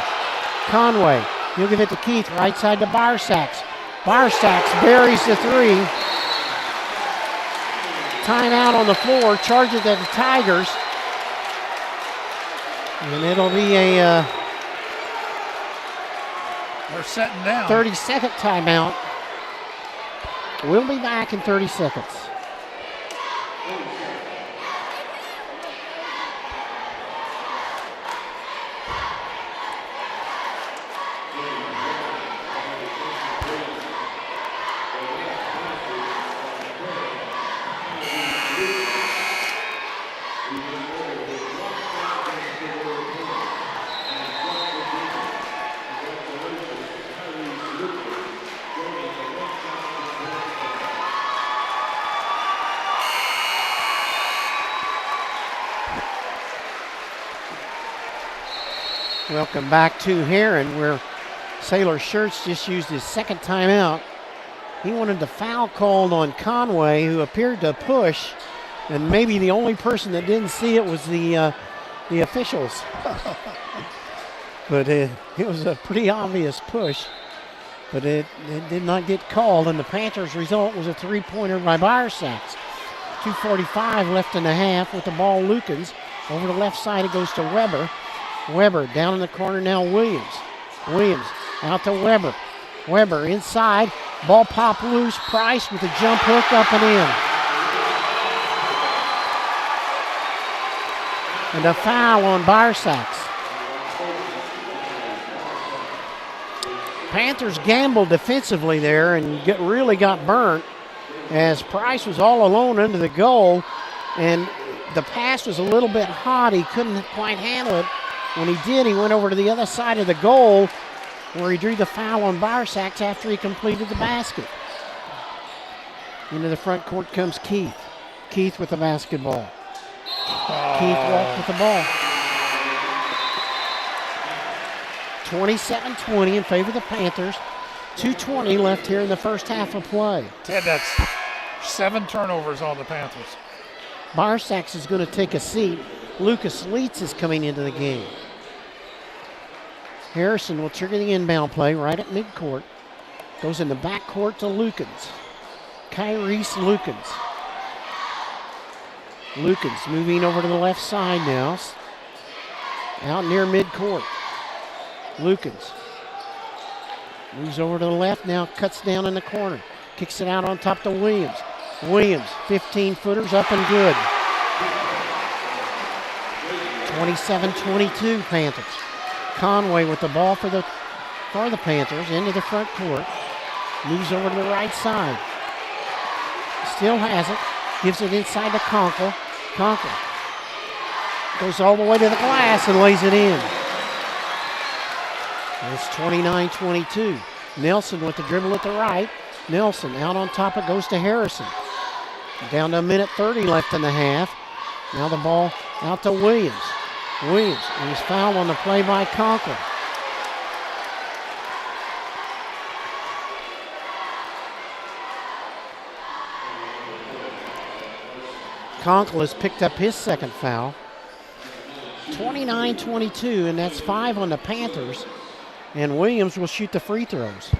Conway. He'll give it to Keith. Right side to Barsacks. Barsacks buries the three. Timeout on the floor. Charge it at the Tigers. And it'll be a they're setting down. 30-second timeout. We'll be back in 30 seconds. Welcome back to Herrin, where Sailor Shirts just used his second timeout. He wanted the foul called on Conway, who appeared to push, and maybe the only person that didn't see it was the officials. But it was a pretty obvious push, but it did not get called, and the Panthers' result was a three-pointer by Barsacks. 2:45 left in the half with the ball. Lukens over the left side. It goes to Weber. Weber down in the corner now. Williams. Williams out to Weber. Weber inside. Ball pop loose. Price with a jump hook up and in. And a foul on Barsacks. Panthers gambled defensively there and really got burnt as Price was all alone under the goal, and the pass was a little bit hot. He couldn't quite handle it. When he did, he went over to the other side of the goal where he drew the foul on Barsacks after he completed the basket. Into the front court comes Keith. Keith with the basketball. Keith walked with the ball. 27-20 in favor of the Panthers. 2:20 left here in the first half of play. Ted, that's 7 turnovers on the Panthers. Barsacks is going to take a seat. Lucas Leitz is coming into the game. Harrison will trigger the inbound play right at midcourt. Goes in the backcourt to Lukens. Kyrese Lukens. Lukens moving over to the left side now. Out near midcourt. Lukens moves over to the left now, cuts down in the corner. Kicks it out on top to Williams. Williams, 15-footers up and good. 27-22 Panthers. Conway with the ball for the Panthers into the front court. Moves over to the right side. Still has it. Gives it inside to Conkel. Conkel goes all the way to the glass and lays it in. And it's 29-22. Nelson with the dribble at the right. Nelson out on top. It goes to Harrison. Down to a minute 30 left in the half. Now the ball out to Williams. Williams, and he's fouled on the play by Conkel. Conkel has picked up his second foul. 29-22, and that's 5 on the Panthers. And Williams will shoot the free throws.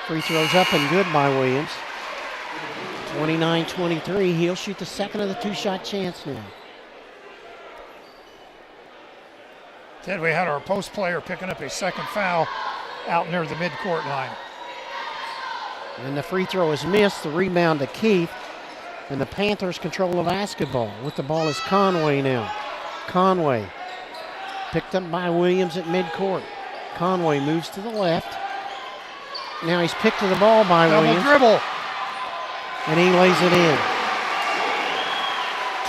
Free throws up and good by Williams. 29-23. He'll shoot the second of the two-shot chance now. Ted, we had our post player picking up a second foul out near the midcourt line. And the free throw is missed. The rebound to Keith. And the Panthers control the basketball. With the ball is Conway now. Conway picked up by Williams at midcourt. Conway moves to the left. Now he's picked to the ball by Williams. Dribble. And he lays it in.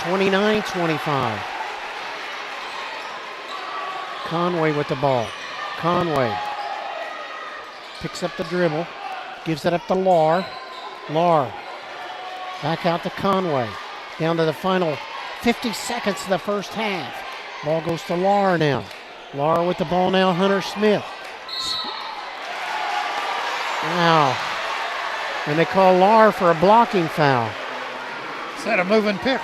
29-25. Conway with the ball. Conway picks up the dribble. Gives it up to Lahr. Lahr back out to Conway. Down to the final 50 seconds of the first half. Ball goes to Lahr now. Lahr with the ball now, Hunter Smith. Wow. And they call Lahr for a blocking foul. Is that a moving pick?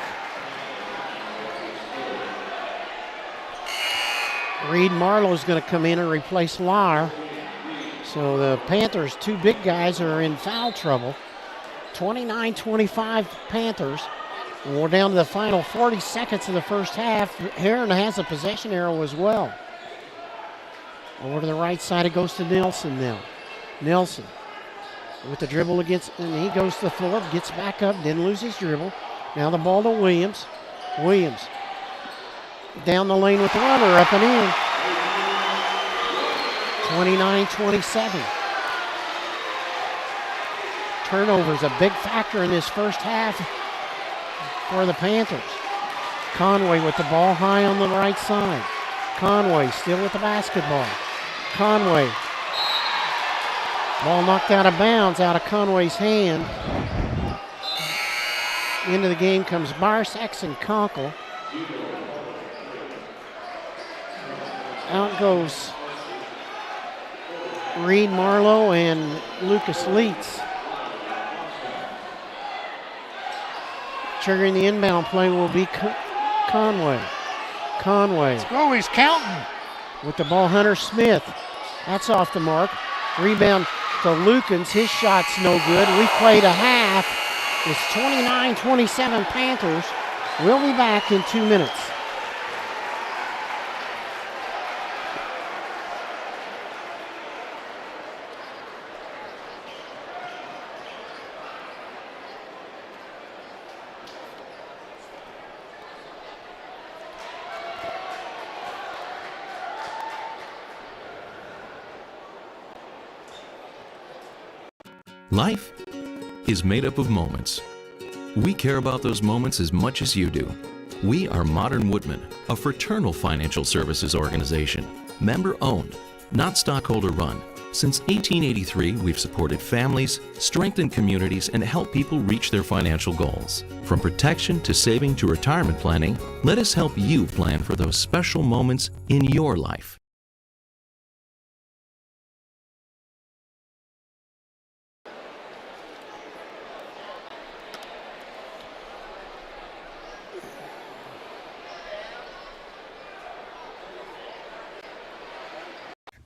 Reed Marlowe's going to come in and replace Lahr. So the Panthers, two big guys, are in foul trouble. 29-25 Panthers. And we're down to the final 40 seconds of the first half. Herrin has a possession arrow as well. Over to the right side, it goes to Nelson now. Nelson with the dribble against, and he goes to the floor, gets back up, didn't lose his dribble. Now the ball to Williams. Williams down the lane with the runner, up and in. 29-27. Turnovers a big factor in this first half for the Panthers. Conway with the ball high on the right side. Conway still with the basketball. Conway. Ball knocked out of bounds, out of Conway's hand. Into the game comes Barsax and Conkle. Out goes Reed Marlowe and Lucas Leitz. Triggering the inbound play will be Conway. Conway. Oh, he's counting. With the ball, Hunter Smith. That's off the mark. Rebound to Lukens. His shot's no good. We played a half. It's 29-27 Panthers. We'll be back in 2 minutes. Life is made up of moments. We care about those moments as much as you do. We are Modern Woodmen, a fraternal financial services organization, member-owned, not stockholder-run. Since 1883, we've supported families, strengthened communities, and helped people reach their financial goals. From protection to saving to retirement planning, let us help you plan for those special moments in your life.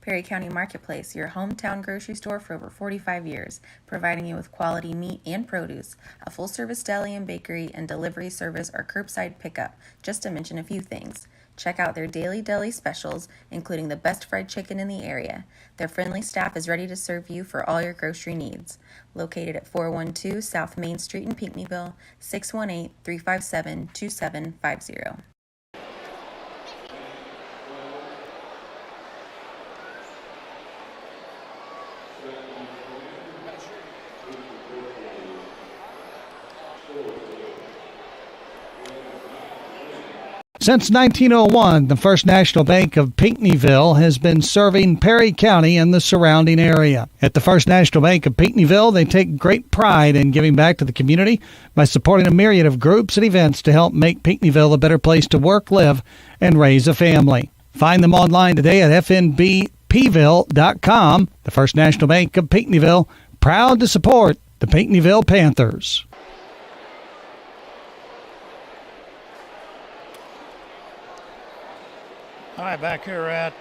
Perry County Marketplace, your hometown grocery store for over 45 years, providing you with quality meat and produce, a full-service deli and bakery, and delivery service or curbside pickup, just to mention a few things. Check out their daily deli specials, including the best fried chicken in the area. Their friendly staff is ready to serve you for all your grocery needs. Located at 412 South Main Street in Pinckneyville, 618-357-2750. Since 1901, the First National Bank of Pinckneyville has been serving Perry County and the surrounding area. At the First National Bank of Pinckneyville, they take great pride in giving back to the community by supporting a myriad of groups and events to help make Pinckneyville a better place to work, live, and raise a family. Find them online today at fnbpville.com. The First National Bank of Pinckneyville, proud to support the Pinckneyville Panthers. Hi, back here at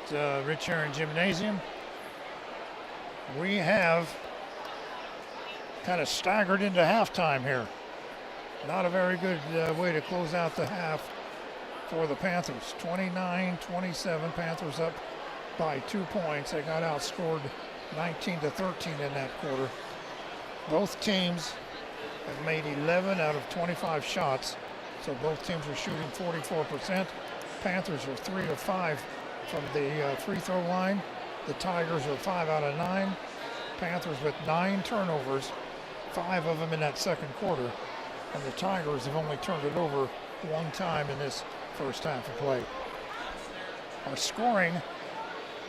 Rich Herrin Gymnasium. We have kind of staggered into halftime here. Not a very good way to close out the half for the Panthers. 29-27, Panthers up by 2 points. They got outscored 19-13 in that quarter. Both teams have made 11 out of 25 shots, so both teams are shooting 44%. Panthers are 3 of 5 from the free throw line. The Tigers are 5 out of 9. Panthers with 9 turnovers, 5 of them in that second quarter. And the Tigers have only turned it over 1 time in this first half of play. Our scoring,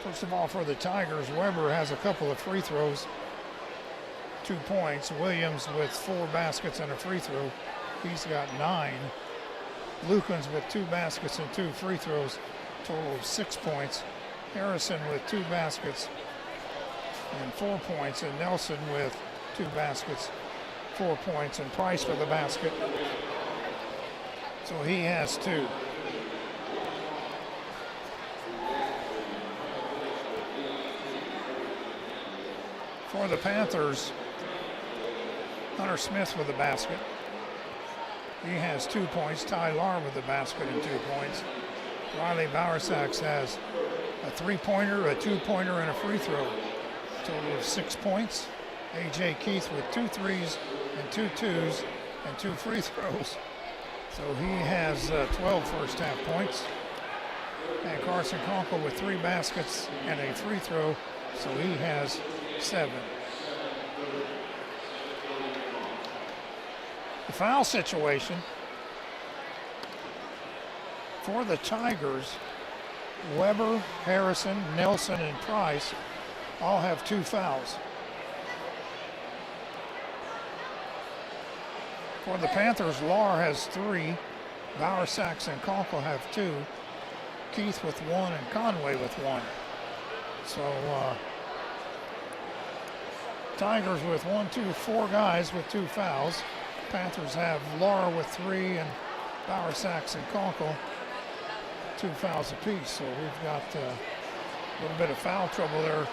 first of all, for the Tigers, Weber has a couple of free throws, 2 points. Williams with 4 baskets and a free throw. He's got 9. Lukens with 2 baskets and 2 free throws, total of 6 points. Harrison with 2 baskets and 4 points, and Nelson with 2 baskets, 4 points, and Price for the basket. So he has 2. For the Panthers, Hunter Smith with the basket. He has 2 points. Ty Lahr with the basket and 2 points. Riley Bowersax has a 3-pointer, a 2-pointer, and a free throw. Total of 6 points. A.J. Keith with 2 threes and 2 twos and 2 free throws. So he has 12 first half points. And Carson Conkle with 3 baskets and a free throw. So he has 7. The foul situation for the Tigers, Weber, Harrison, Nelson, and Price all have 2 fouls. For the Panthers, Lahr has 3, Bowersax and Conkle have 2, Keith with 1, and Conway with 1. So Tigers with 4 guys with 2 fouls. Panthers have Lahr with 3 and Bowersax and Conkle 2 fouls apiece. So we've got a little bit of foul trouble there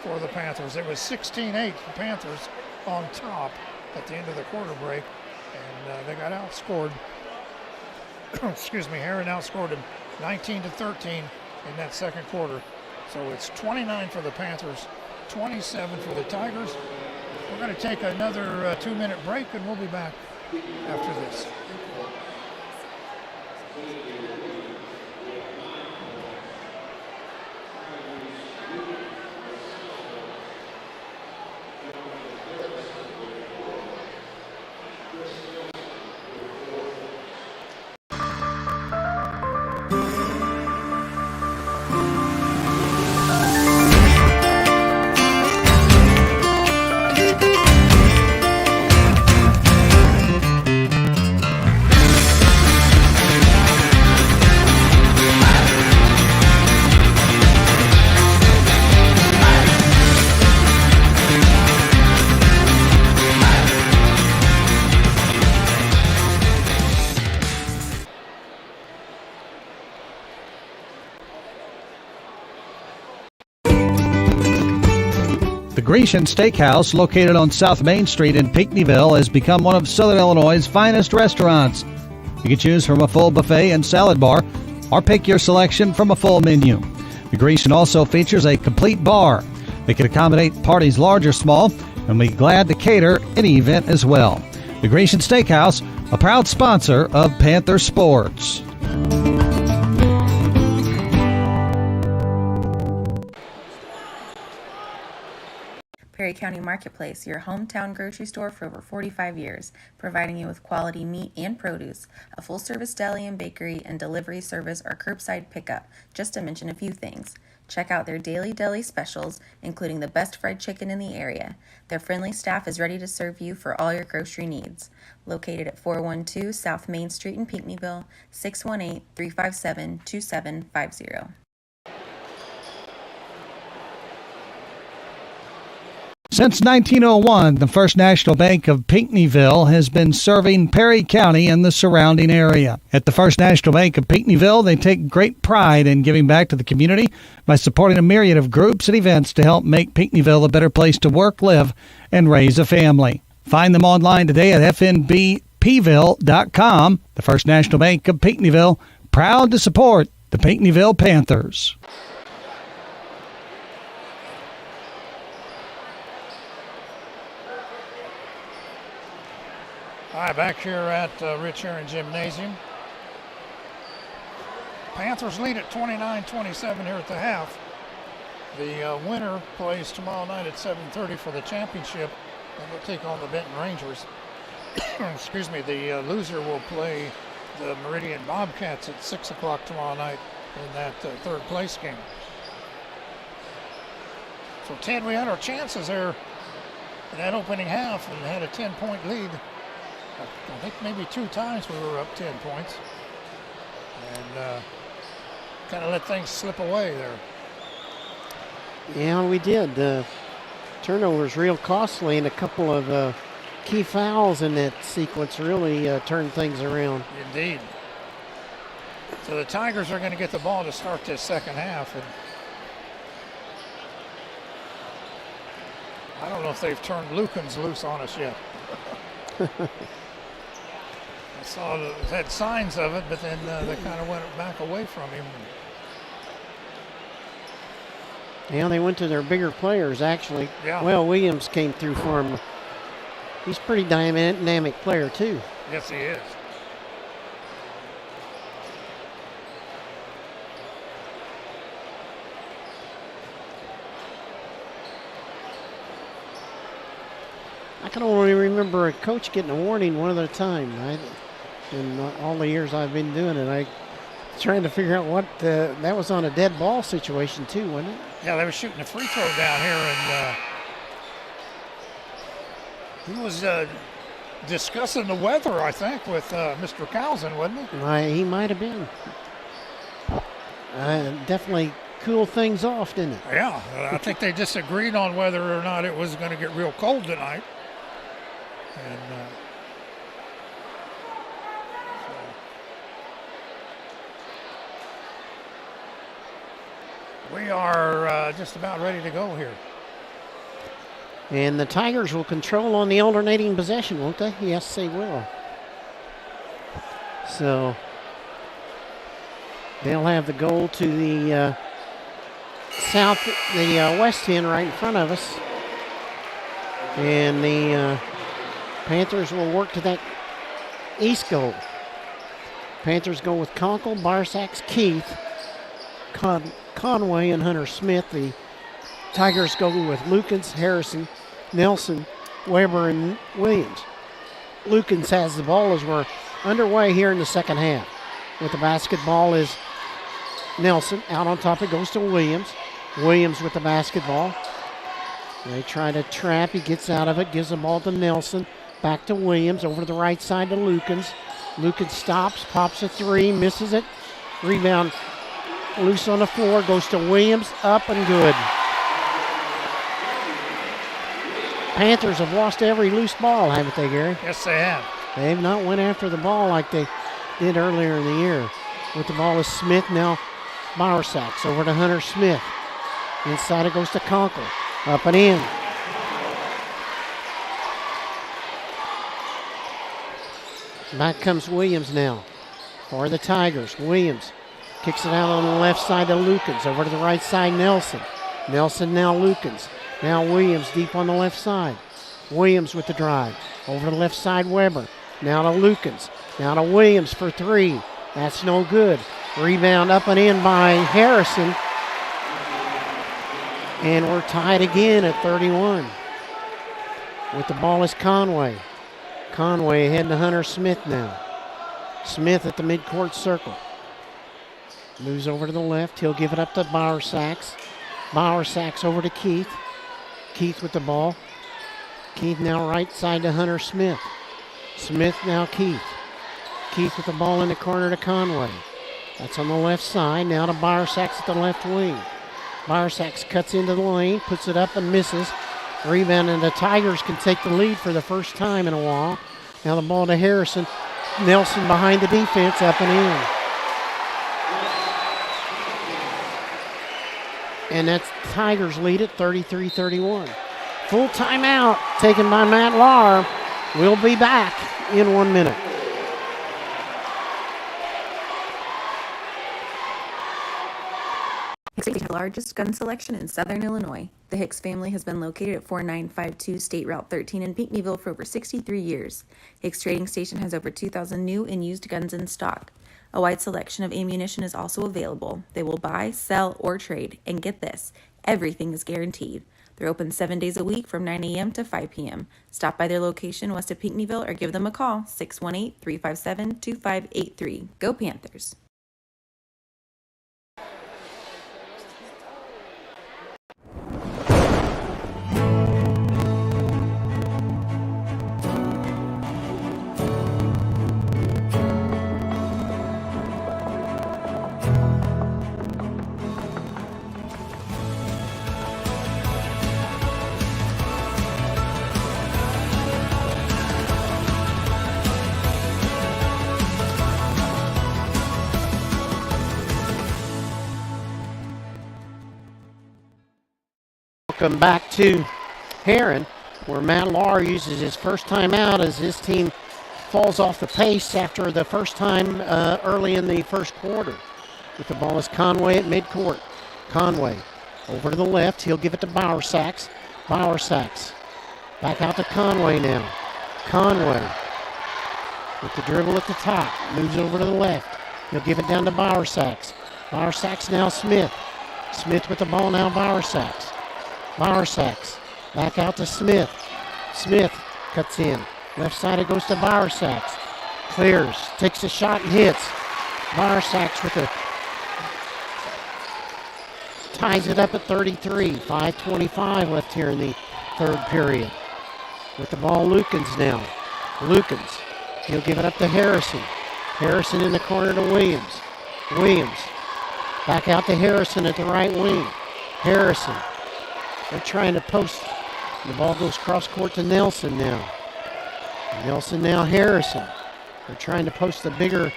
for the Panthers. It was 16-8, the Panthers on top at the end of the quarter break, and they got outscored. Excuse me, Herrin outscored them 19-13 in that second quarter. So it's 29 for the Panthers, 27 for the Tigers. We're going to take another 2-minute break, and we'll be back after this. The Grecian Steakhouse, located on South Main Street in Pinckneyville, has become one of Southern Illinois' finest restaurants. You can choose from a full buffet and salad bar, or pick your selection from a full menu. The Grecian also features a complete bar. They can accommodate parties large or small, and we're glad to cater any event as well. The Grecian Steakhouse, a proud sponsor of Panther Sports. Perry County Marketplace, your hometown grocery store for over 45 years, providing you with quality meat and produce, a full-service deli and bakery, and delivery service or curbside pickup, just to mention a few things. Check out their daily deli specials, including the best fried chicken in the area. Their friendly staff is ready to serve you for all your grocery needs. Located at 412 South Main Street in Pinckneyville, 618-357-2750. Since 1901, the First National Bank of Pinckneyville has been serving Perry County and the surrounding area. At the First National Bank of Pinckneyville, they take great pride in giving back to the community by supporting a myriad of groups and events to help make Pinckneyville a better place to work, live, and raise a family. Find them online today at fnbpnc.com. PVille.com. The First National Bank of Pinckneyville, proud to support the Pinckneyville Panthers. All right, back here at Rich Herrin Gymnasium. Panthers lead at 29-27 here at the half. The winner plays tomorrow night at 7:30 for the championship, and they'll take on the Benton Rangers. Excuse me, the loser will play the Meridian Bobcats at 6 o'clock tomorrow night in that third place game. So, Ted, we had our chances there in that opening half and had a 10-point lead. I think maybe 2 times we were up 10 points. And kind of let things slip away there. Yeah, we did. The turnovers real costly, and a couple of key fouls in that sequence really turned things around. Indeed. So the Tigers are going to get the ball to start this second half. And I don't know if they've turned Lukens loose on us yet. I saw it had signs of it, but then they kind of went back away from him. Yeah, they went to their bigger players, actually. Yeah. Well, Williams came through for him. He's a pretty dynamic player, too. Yes, he is. I can only remember a coach getting a warning one other time. In all the years I've been doing it, I trying to figure out what that was on a dead ball situation too, wasn't it? Yeah, they were shooting a free throw down here, and he was discussing the weather, I think, with Mr. Cousin, wasn't he? He might have been. Definitely cool things off, didn't it? Yeah, I think they disagreed on whether or not it was going to get real cold tonight. And we are just about ready to go here. And the Tigers will control on the alternating possession, won't they? Yes, they will. So they'll have the goal to the west end right in front of us. And the Panthers will work to that east goal. Panthers go with Conkle, Barsax, Keith, Conway, and Hunter Smith. The Tigers go with Lukens, Harrison, Nelson, Weber, and Williams. Lukens has the ball as we're underway here in the second half. With the basketball is Nelson. Out on top it goes to Williams. Williams with the basketball. They try to trap. He gets out of it, gives the ball to Nelson. Back to Williams, over to the right side to Lukens. Lukens stops, pops a three, misses it. Rebound loose on the floor, goes to Williams, up and good. Panthers have lost every loose ball, haven't they, Gary? Yes, they have. They've not went after the ball like they did earlier in the year. With the ball is Smith, now Bowersax, over to Hunter Smith. Inside it goes to Conkle, up and in. Back comes Williams now for the Tigers. Williams kicks it out on the left side to Lukens. Over to the right side, Nelson. Nelson now Lukens. Now Williams deep on the left side. Williams with the drive. Over to the left side, Weber. Now to Lukens. Now to Williams for three. That's no good. Rebound up and in by Harrison. And we're tied again at 31. With the ball is Conway. Conway heading to Hunter Smith now. Smith at the midcourt circle. Moves over to the left. He'll give it up to Bowersax. Bowersax over to Keith. Keith with the ball. Keith now right side to Hunter Smith. Smith now Keith. Keith with the ball in the corner to Conway. That's on the left side. Now to Bowersax at the left wing. Bowersax cuts into the lane, puts it up and misses. Rebound, and the Tigers can take the lead for the first time in a while. Now the ball to Harrison. Nelson behind the defense, up and in. And that's Tigers lead at 33-31. Full timeout taken by Matt Lahr. We'll be back in 1 minute. Hicks has the largest gun selection in southern Illinois. The Hicks family has been located at 4952 State Route 13 in Pinckneyville for over 63 years. Hicks Trading Station has over 2,000 new and used guns in stock. A wide selection of ammunition is also available. They will buy, sell, or trade. And get this, everything is guaranteed. They're open 7 days a week from 9 a.m. to 5 p.m. Stop by their location west of Pinckneyville or give them a call, 618-357-2583. Go Panthers! Welcome back to Herrin, where Matt Lahr uses his first time out as his team falls off the pace after the first time early in the first quarter. With the ball is Conway at midcourt. Conway over to the left. He'll give it to Bowersax. Bowersax back out to Conway now. Conway with the dribble at the top. Moves over to the left. He'll give it down to Bowersax. Bowersax now Smith. Smith with the ball now Bowersax. Bowersax back out to Smith. Smith cuts in. Left side it goes to Bowersax. Clears, takes a shot and hits. Bowersax with the ties it up at 33. 5:25 left here in the third period. With the ball, Lukens now. Lukens, he'll give it up to Harrison. Harrison in the corner to Williams. Williams back out to Harrison at the right wing. Harrison. They're trying to post. The ball goes cross court to Nelson now. Nelson now Harrison. They're trying to post the bigger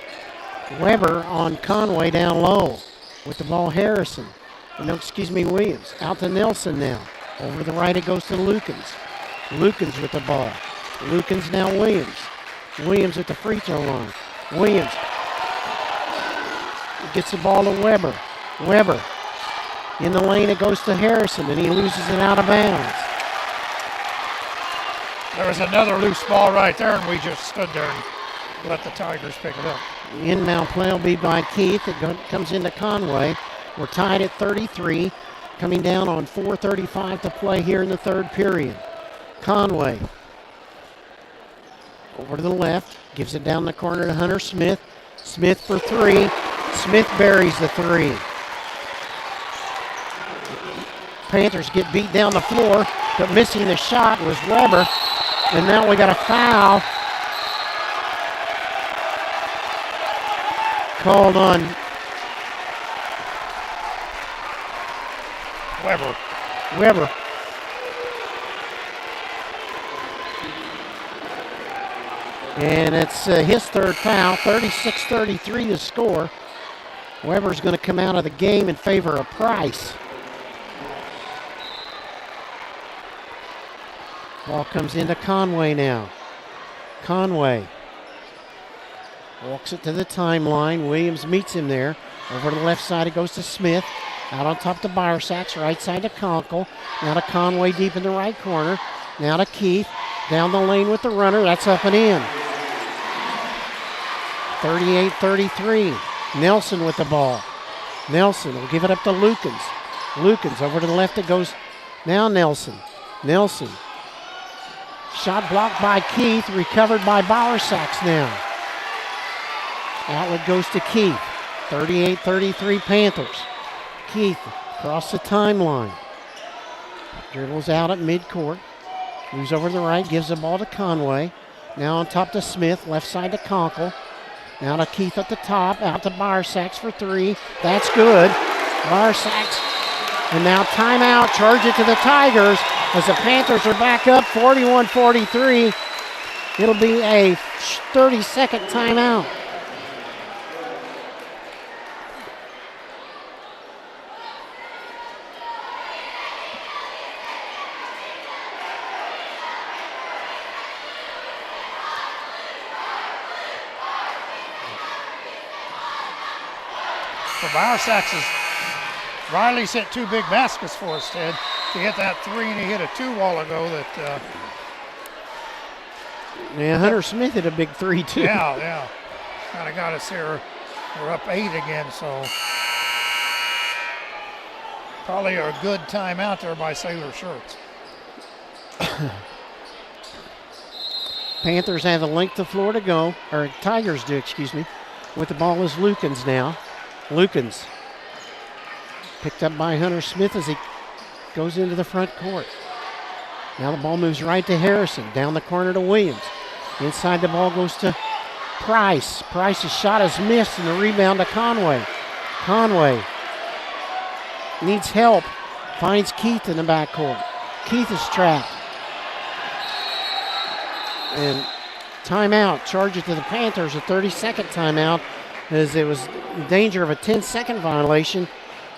Weber on Conway down low. With the ball Harrison. Williams. Out to Nelson now. Over the right it goes to Lukens. Lukens with the ball. Lukens now Williams. Williams at the free throw line. Williams gets the ball to Weber. Weber. In the lane, it goes to Harrison, and he loses it out of bounds. There was another loose ball right there, and we just stood there and let the Tigers pick it up. Inbound play will be by Keith. It comes into Conway. We're tied at 33, coming down on 4:35 to play here in the third period. Conway over to the left, gives it down the corner to Hunter Smith. Smith for three. Smith buries the three. Panthers get beat down the floor, but missing the shot was Weber. And now we got a foul called on Weber. And it's his third foul, 36-33 the score. Weber's going to come out of the game in favor of Price. Ball comes into Conway now. Conway walks it to the timeline. Williams meets him there. Over to the left side it goes to Smith. Out on top to Bowersax. Right side to Conkle. Now to Conway deep in the right corner. Now to Keith. Down the lane with the runner. That's up and in. 38-33. Nelson with the ball. Nelson will give it up to Lukens. Lukens over to the left it goes. Now Nelson. Nelson. Shot blocked by Keith, recovered by Bowersax now. Outlet goes to Keith. 38-33 Panthers. Keith across the timeline. Dribbles out at midcourt. Moves over to the right, gives the ball to Conway. Now on top to Smith, left side to Conkle. Now to Keith at the top, out to Bowersax for three. That's good. Bowersax. And now timeout, charge it to the Tigers as the Panthers are back up 41-43. It'll be a 30-second timeout. So Bowersax Riley's hit 2 big baskets for us, Ted. He hit that 3 and he hit a 2 while ago that yeah, Hunter Smith hit a big 3 too. Yeah. Kind of got us here. We're up 8 again, so probably a good timeout there by Sailor Shirts. Panthers have the length of floor to go, or Tigers do, excuse me. With the ball is Lukens now. Lukens picked up by Hunter Smith as he goes into the front court. Now the ball moves right to Harrison, down the corner to Williams. Inside the ball goes to Price. Price's shot is missed and the rebound to Conway. Conway needs help, finds Keith in the backcourt. Keith is trapped. And timeout, charge it to the Panthers, a 30-second timeout, as it was in danger of a 10-second violation,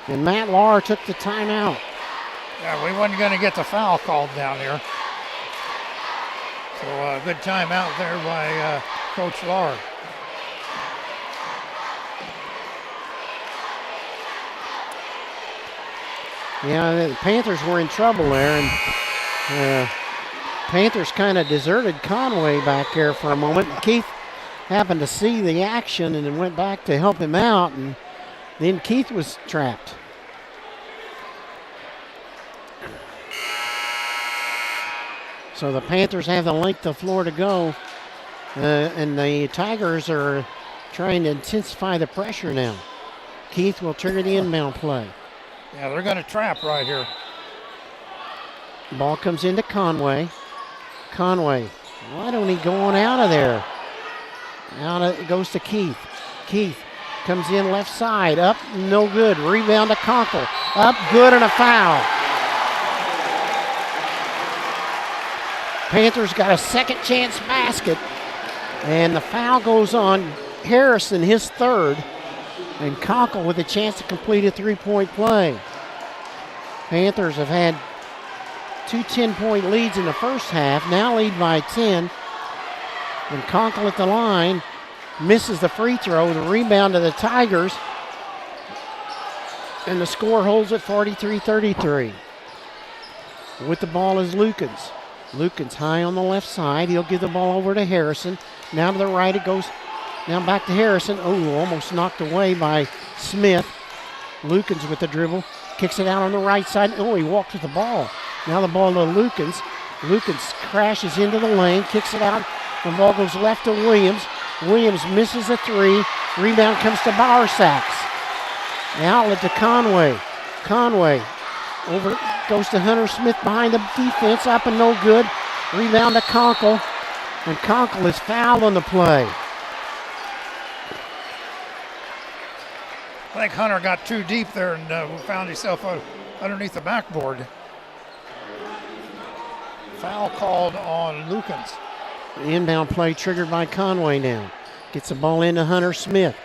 and Matt Lahr took the timeout. Yeah, we wasn't going to get the foul called down here. So a good timeout there by Coach Lahr. Yeah, the Panthers were in trouble there, and Panthers kind of deserted Conway back there for a moment. Keith happened to see the action and then went back to help him out, and then Keith was trapped. So the Panthers have the length of floor to go, and the Tigers are trying to intensify the pressure now. Keith will trigger the inbound play. Yeah, they're going to trap right here. Ball comes into Conway. Conway, why don't he go on out of there? It goes to Keith. Keith comes in left side, up, no good. Rebound to Conkle, up, good, and a foul. Panthers got a second chance basket, and the foul goes on Harrison, his third, and Conkle with a chance to complete a three-point play. Panthers have had 2 10-point leads in the first half, now lead by 10. And Conkle at the line misses the free throw, the rebound to the Tigers, and the score holds at 43-33. With the ball is Lukens. Lukens high on the left side. He'll give the ball over to Harrison. Now to the right it goes. Now back to Harrison. Oh, almost knocked away by Smith. Lukens with the dribble. Kicks it out on the right side. Oh, he walked with the ball. Now the ball to Lukens. Lukens crashes into the lane. Kicks it out. The ball goes left to Williams. Williams misses a three. Rebound comes to Bowersax. The outlet to Conway. Conway over goes to Hunter Smith behind the defense. Up and no good. Rebound to Conkle. And Conkle is fouled on the play. I think Hunter got too deep there and found himself underneath the backboard. Foul called on Lukens. The inbound play triggered by Conway now. Gets the ball into Hunter Smith.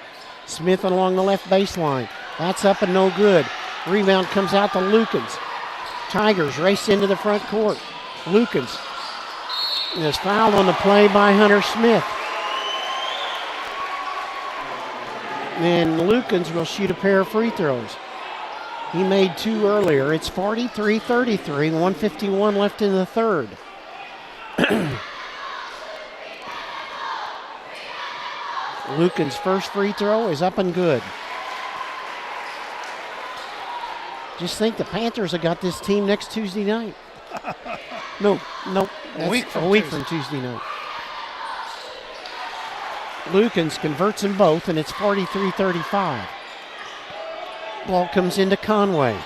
Smith along the left baseline. That's up and no good. Rebound comes out to Lukens. Tigers race into the front court. Lukens is fouled on the play by Hunter Smith. And Lukens will shoot a pair of free throws. He made 2 earlier. It's 43-33, 1:51 left in the third. Lukens' first free throw is up and good. Just think the Panthers have got this team next Tuesday night. No, a week from Tuesday night. Lukens converts them both, and it's 43-35. Ball comes into Conway.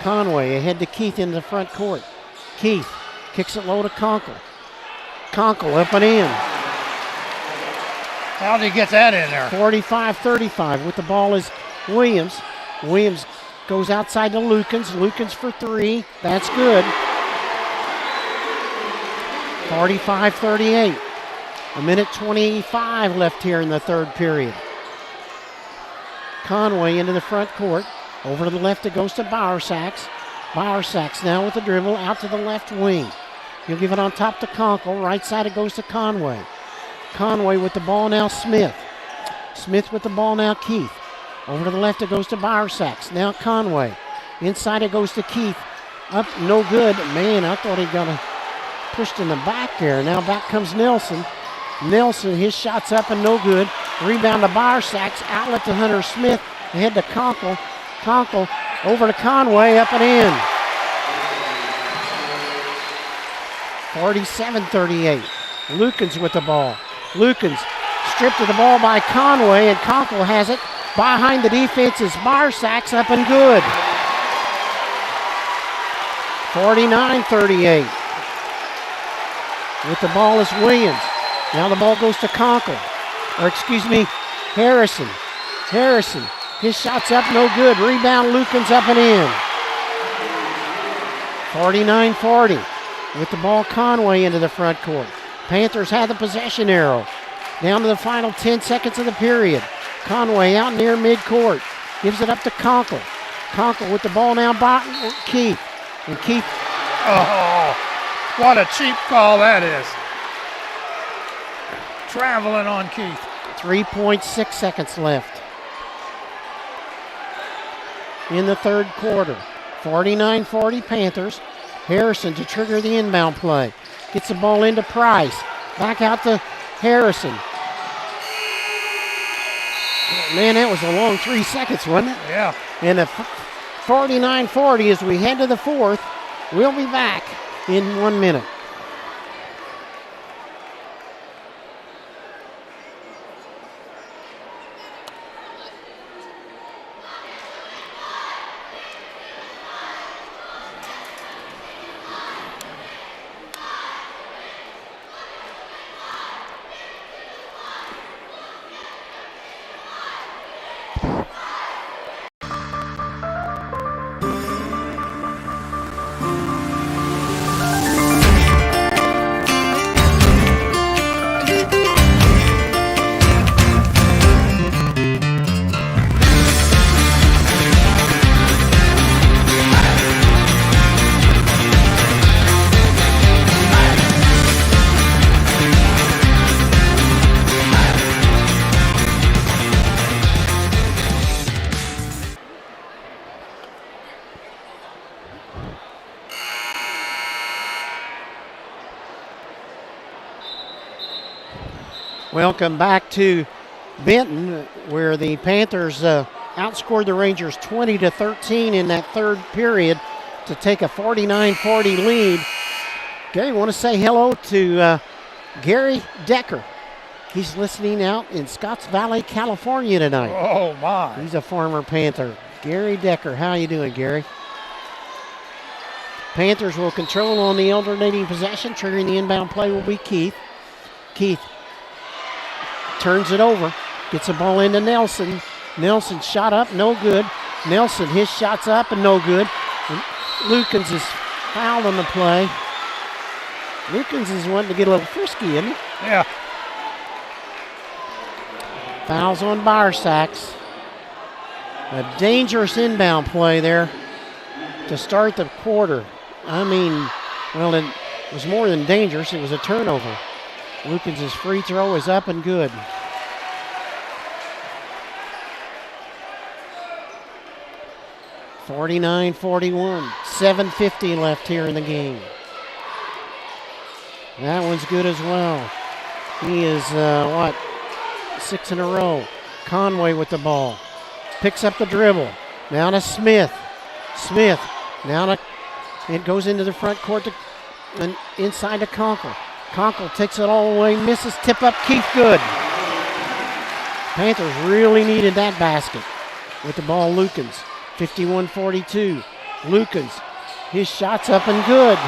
Conway ahead to Keith in the front court. Keith kicks it low to Conkle. Conkle up and in. How did he get that in there? 45-35. With the ball is Williams. Williams goes outside to Lukens. Lukens for 3. That's good. 45-38. 1:25 left here in the third period. Conway into the front court. Over to the left it goes to Bowersax. Bowersax now with the dribble out to the left wing. He'll give it on top to Conkle. Right side it goes to Conway. Conway with the ball now Smith. Smith with the ball now Keith. Over to the left it goes to Bowersax. Now Conway. Inside it goes to Keith. Up, no good. Man, I thought he got pushed in the back there. Now back comes Nelson. Nelson, his shot's up and no good. Rebound to Bowersax. Outlet to Hunter Smith. Ahead to Conkle. Conkle over to Conway, up and in. 47-38. Lukens with the ball. Lukens stripped of the ball by Conway, and Conkle has it. Behind the defense is Bowersax, up and good. 49-38. With the ball is Williams. Now the ball goes to Conkle. Harrison. Harrison. His shot's up, no good. Rebound, Lukens up and in. 49-40. With the ball, Conway into the front court. Panthers have the possession arrow. Down to the final 10 seconds of the period. Conway out near midcourt. Gives it up to Conkle. Conkle with the ball now by Keith. And Keith. Oh, what a cheap call that is. Traveling on Keith. 3.6 seconds left in the third quarter. 49-40 Panthers. Harrison to trigger the inbound play. Gets the ball into Price. Back out to Harrison. Man, that was a long 3 seconds, wasn't it? Yeah. And 49-40 as we head to the fourth. We'll be back in 1 minute. Welcome back to Benton, where the Panthers outscored the Rangers 20-13 in that third period to take a 49-40 lead. Gary, want to say hello to Gary Decker. He's listening out in Scotts Valley, California tonight. Oh, my. He's a former Panther. Gary Decker, how you doing, Gary? Panthers will control on the alternating possession. Triggering the inbound play will be Keith. Keith turns it over. Gets the ball into Nelson. Nelson shot up, no good. Nelson, his shot's up and no good. And Lukens is fouled on the play. Lukens is wanting to get a little frisky, isn't he? Yeah. Fouls on Bowersax. A dangerous inbound play there to start the quarter. I mean, well, it was more than dangerous. It was a turnover. Lukens' free throw is up and good. (49-41). 7:50 left here in the game. That one's good as well. He is, 6 in a row. Conway with the ball. Picks up the dribble. Now to Smith. Smith. Now to, it goes into the front court and inside to Conkle. Conkle takes it all the way, misses, tip up, Keith good. Panthers really needed that basket. With the ball, Lukens. 51-42. Lukens, his shot's up and good.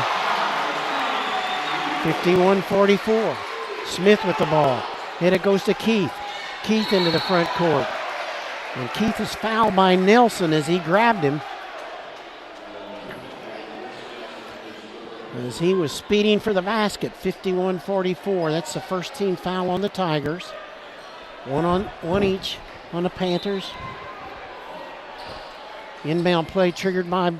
51-44. Smith with the ball. Hit it goes to Keith. Keith into the front court. And Keith is fouled by Nelson as he grabbed him. As he was speeding for the basket. 51-44. That's the first team foul on the Tigers. One each on the Panthers. Inbound play triggered by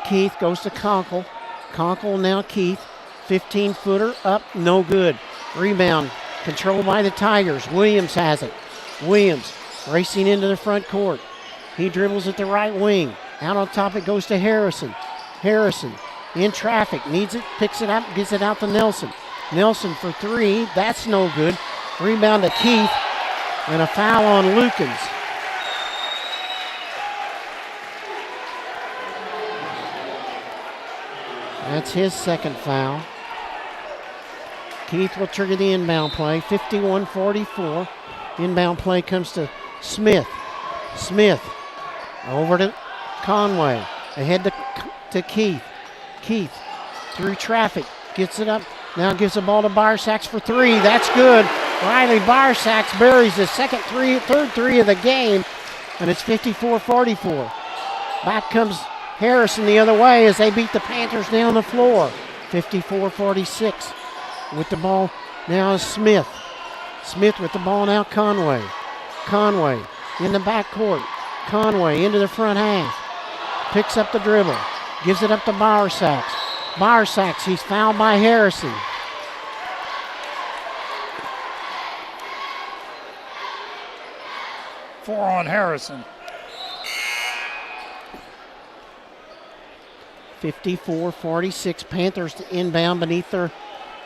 Keith. Goes to Conkle. Conkle now Keith. 15-footer up. No good. Rebound controlled by the Tigers. Williams has it. Williams racing into the front court. He dribbles at the right wing. Out on top it goes to Harrison. Harrison in traffic, needs it, picks it up, gets it out to Nelson. Nelson for three, that's no good. Rebound to Keith, and a foul on Lukens. That's his second foul. Keith will trigger the inbound play, 51-44. Inbound play comes to Smith. Smith over to Conway, ahead to Keith. Keith through traffic, gets it up, now gives the ball to Barsacks for three. That's good. Riley Barsacks buries his third three of the game, and it's 54-44. Back comes Harrison the other way as they beat the Panthers down the floor. 54-46. With the ball now is Smith. Smith with the ball now Conway. Conway in the backcourt. Conway into the front half. Picks up the dribble. Gives it up to Barsacks. Barsacks, he's fouled by Harrison. Four on Harrison. 54-46. Panthers to inbound beneath their...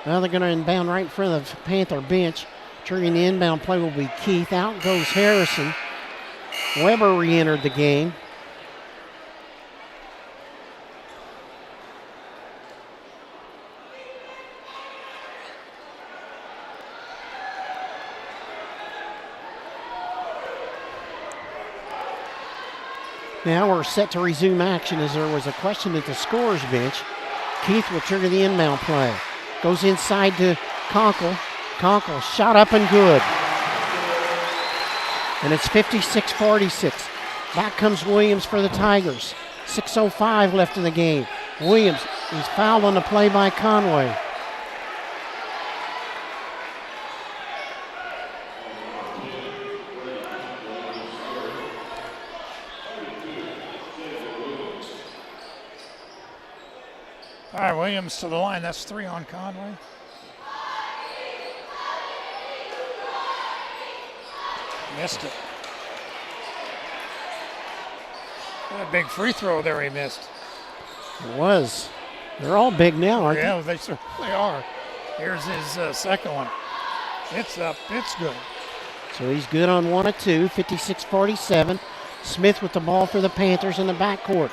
Now they're going to inbound right in front of the Panther bench. Triggering the inbound play will be Keith. Out goes Harrison. Weber re-entered the game. Now we're set to resume action as there was a question at the scorer's bench. Keith will trigger the inbound play. Goes inside to Conkle. Conkle shot up and good. And it's 56-46. Back comes Williams for the Tigers. 6:05 left in the game. Williams is fouled on the play by Conway. All right, Williams to the line. That's three on Conway. Missed it. What a big free throw there he missed. It was. They're all big now, aren't they? Yeah, they certainly are. Here's his second one. It's up. It's good. So he's good on 1 of 2, 56-47. Smith with the ball for the Panthers in the backcourt.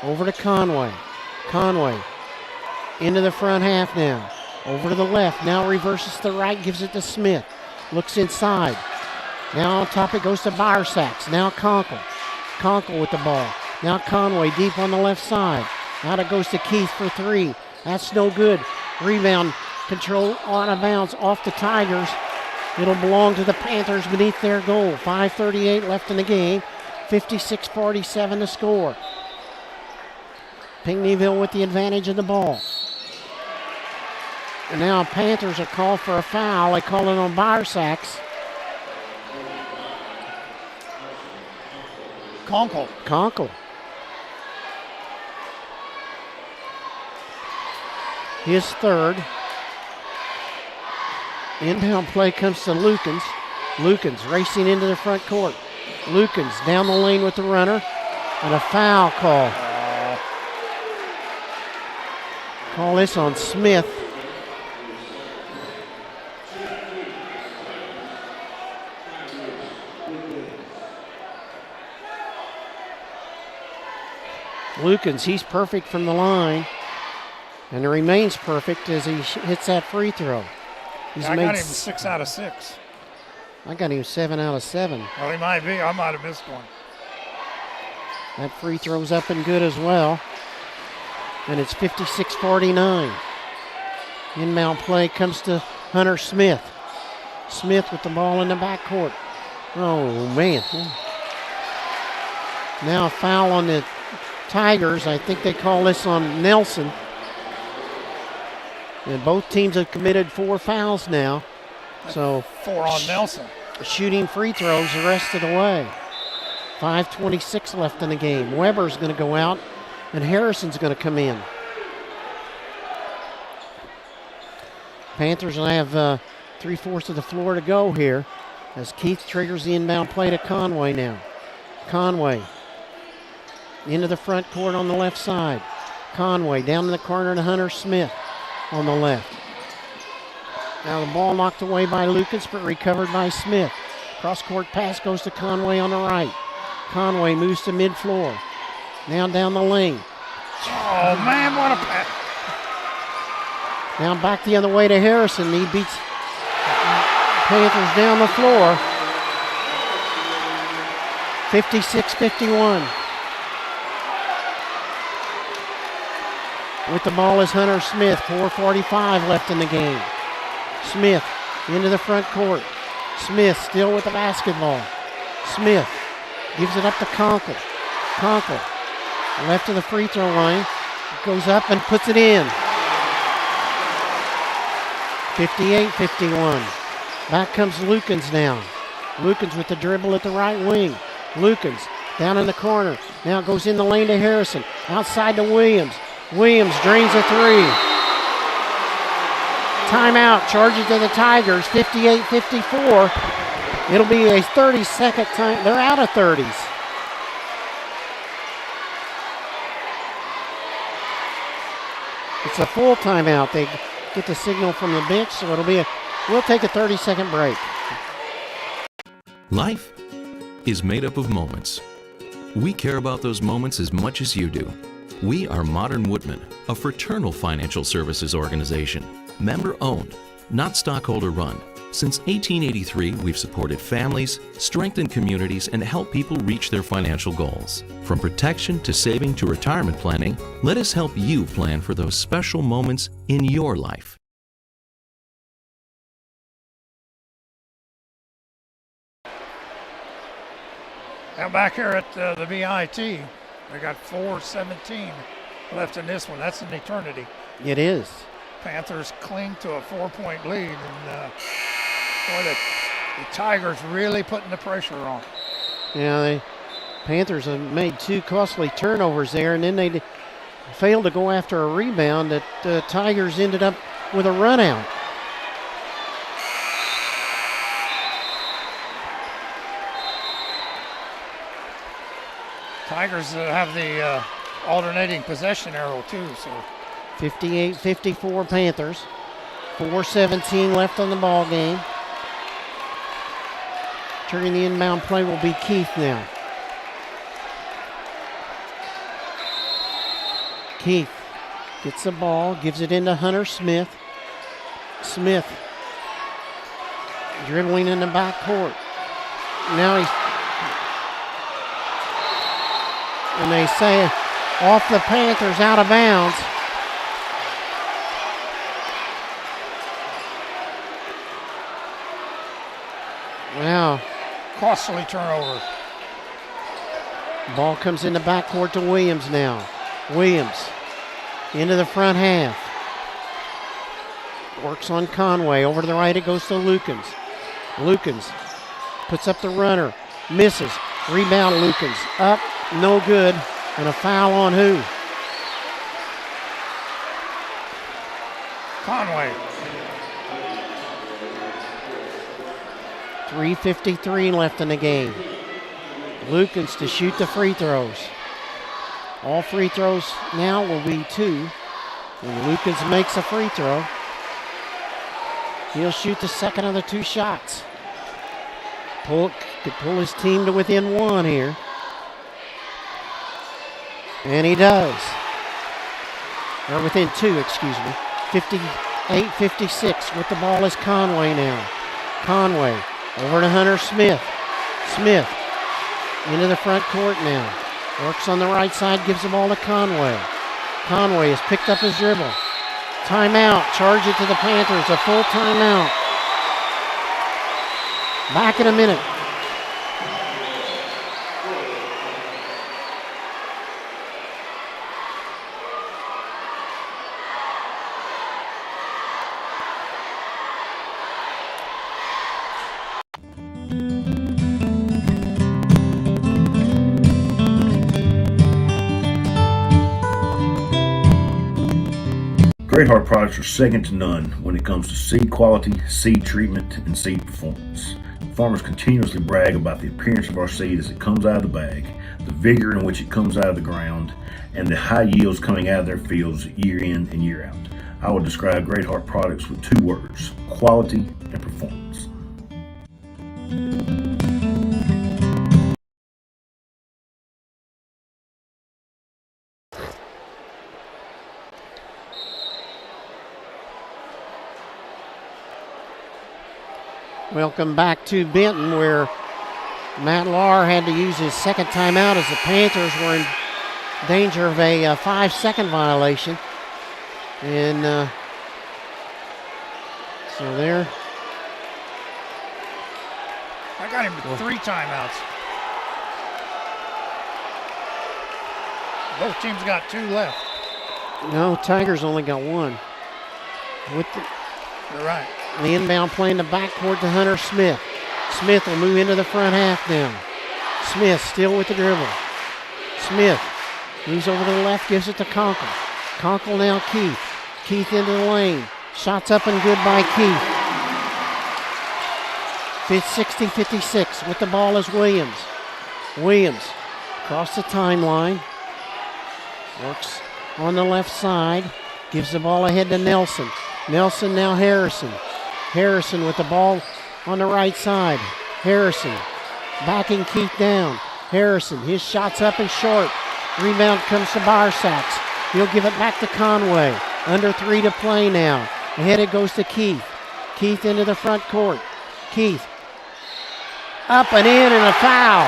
Over to Conway. Conway into the front half now. Over to the left. Now reverses to the right. Gives it to Smith. Looks inside. Now on top it goes to Barsacks. Now Conkle. Conkle with the ball. Now Conway deep on the left side. Now it goes to Keith for three. That's no good. Rebound control out of bounds off the Tigers. It'll belong to the Panthers beneath their goal. 5:38 left in the game. 56-47 to score. Pinckneyville with the advantage of the ball. And now Panthers are called for a foul. They call it on Barsacks. Conkle. His third. Inbound play comes to Lukens. Lukens racing into the front court. Lukens down the lane with the runner. And a foul call. Call this on Smith. Lukens, he's perfect from the line, and it remains perfect as he hits that free throw. I got him 6 out of 6. I got him 7 out of 7. Well, he might be. I might have missed one. That free throw's up and good as well, and it's 56-49. Inbound play comes to Hunter Smith. Smith with the ball in the backcourt. Oh, man. Now a foul on the Tigers. I think they call this on Nelson. And both teams have committed 4 fouls now. So 4 on Nelson. Shooting free throws the rest of the way. 5:26 left in the game. Weber's going to go out, and Harrison's going to come in. Panthers will have 3/4 of the floor to go here. as Keith triggers the inbound play to Conway now. Conway into the front court on the left side. Conway down in the corner to Hunter Smith on the left. Now the ball knocked away by Lucas, but recovered by Smith. Cross-court pass goes to Conway on the right. Conway moves to mid-floor. Now down the lane. Oh, man, what a pass. Now back the other way to Harrison. He beats Panthers down the floor. 56-51. With the ball is Hunter Smith. 4:45 left in the game. Smith into the front court. Smith still with the basketball. Smith gives it up to Conkle. Conkle left of the free throw line. Goes up and puts it in. 58-51. Back comes Lukens now. Lukens with the dribble at the right wing. Lukens down in the corner. Now goes in the lane to Harrison. Outside to Williams. Williams drains a three. Timeout. Charges to the Tigers. 58-54. It'll be a 30-second time. They're out of 30s. It's a full timeout. They get the signal from the bench, so we'll take a 30-second break. Life is made up of moments. We care about those moments as much as you do. We are Modern Woodmen, a fraternal financial services organization, member-owned, not stockholder-run. Since 1883, we've supported families, strengthened communities, and helped people reach their financial goals. From protection to saving to retirement planning, let us help you plan for those special moments in your life. Now back here at the BIT, they got 4:17 left in this one. That's an eternity. It is. Panthers cling to a 4-point lead, and boy, the Tigers really putting the pressure on. Yeah, the Panthers have made two costly turnovers there, and then they failed to go after a rebound. That the Tigers ended up with a run out. Tigers have the alternating possession arrow too. So 58-54 Panthers. 4:17 left on the ball game. Turning the inbound play will be Keith now. Keith gets the ball, gives it into Hunter Smith. Smith dribbling in the backcourt. Now and they say off the Panthers, out of bounds. Wow. Costly turnover. Ball comes in the backcourt to Williams now. Williams into the front half. Works on Conway. Over to the right it goes to Lukens. Lukens puts up the runner. Misses. Rebound Lukens. Up. No good. And a foul on who? Conway. 3:53 left in the game. Lukens to shoot the free throws. All free throws now will be two. When Lukens makes a free throw, he'll shoot the second of the two shots. Could pull his team to within one here. And he does. Or within two, excuse me. 58-56 with the ball is Conway now. Conway over to Hunter Smith. Smith into the front court now. Works on the right side, gives the ball to Conway. Conway has picked up his dribble. Timeout, charge it to the Panthers, a full timeout. Back in a minute. Great Heart products are second to none when it comes to seed quality, seed treatment, and seed performance. Farmers continuously brag about the appearance of our seed as it comes out of the bag, the vigor in which it comes out of the ground, and the high yields coming out of their fields year in and year out. I would describe Great Heart products with 2 words: quality and performance. Welcome back to Benton, where Matt Lahr had to use his second timeout as the Panthers were in danger of a 5-second violation. And so there. I got him 3 timeouts. Both teams got 2 left. No, Tigers only got 1. You're right. The inbound play in the backcourt to Hunter Smith. Smith will move into the front half now. Smith still with the dribble. Smith moves over to the left, gives it to Conkle. Conkle now Keith. Keith into the lane. Shots up and good by Keith. 60-56. With the ball is Williams. Williams across the timeline. Works on the left side. Gives the ball ahead to Nelson. Nelson now Harrison. Harrison with the ball on the right side. Harrison backing Keith down. Harrison, his shot's up and short. Rebound comes to Barsacks. He'll give it back to Conway. Under 3 to play now. Ahead it goes to Keith. Keith into the front court. Keith up and in, and a foul.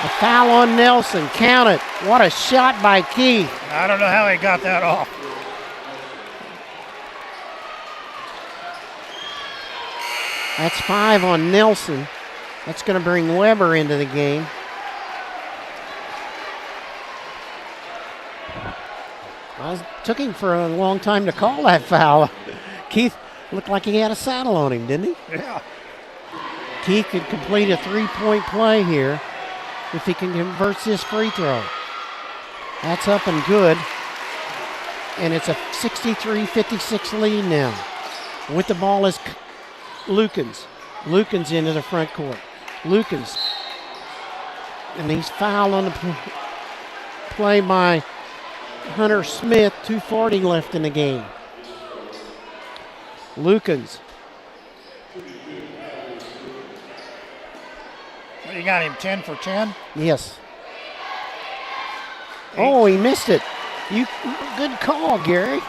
A foul on Nelson. Count it. What a shot by Keith. I don't know how he got that off. That's 5 on Nelson. That's going to bring Weber into the game. Took him for a long time to call that foul. Keith looked like he had a saddle on him, didn't he? Yeah. Keith could complete a 3-point play here if he can convert this free throw. That's up and good. And it's a 63-56 lead now. With the ball is Lukens. Lukens into the front court. Lukens. And he's fouled on the play by Hunter Smith. 2:40 left in the game. Lukens. You got him 10 for 10? Yes. Oh, he missed it. Good call, Gary.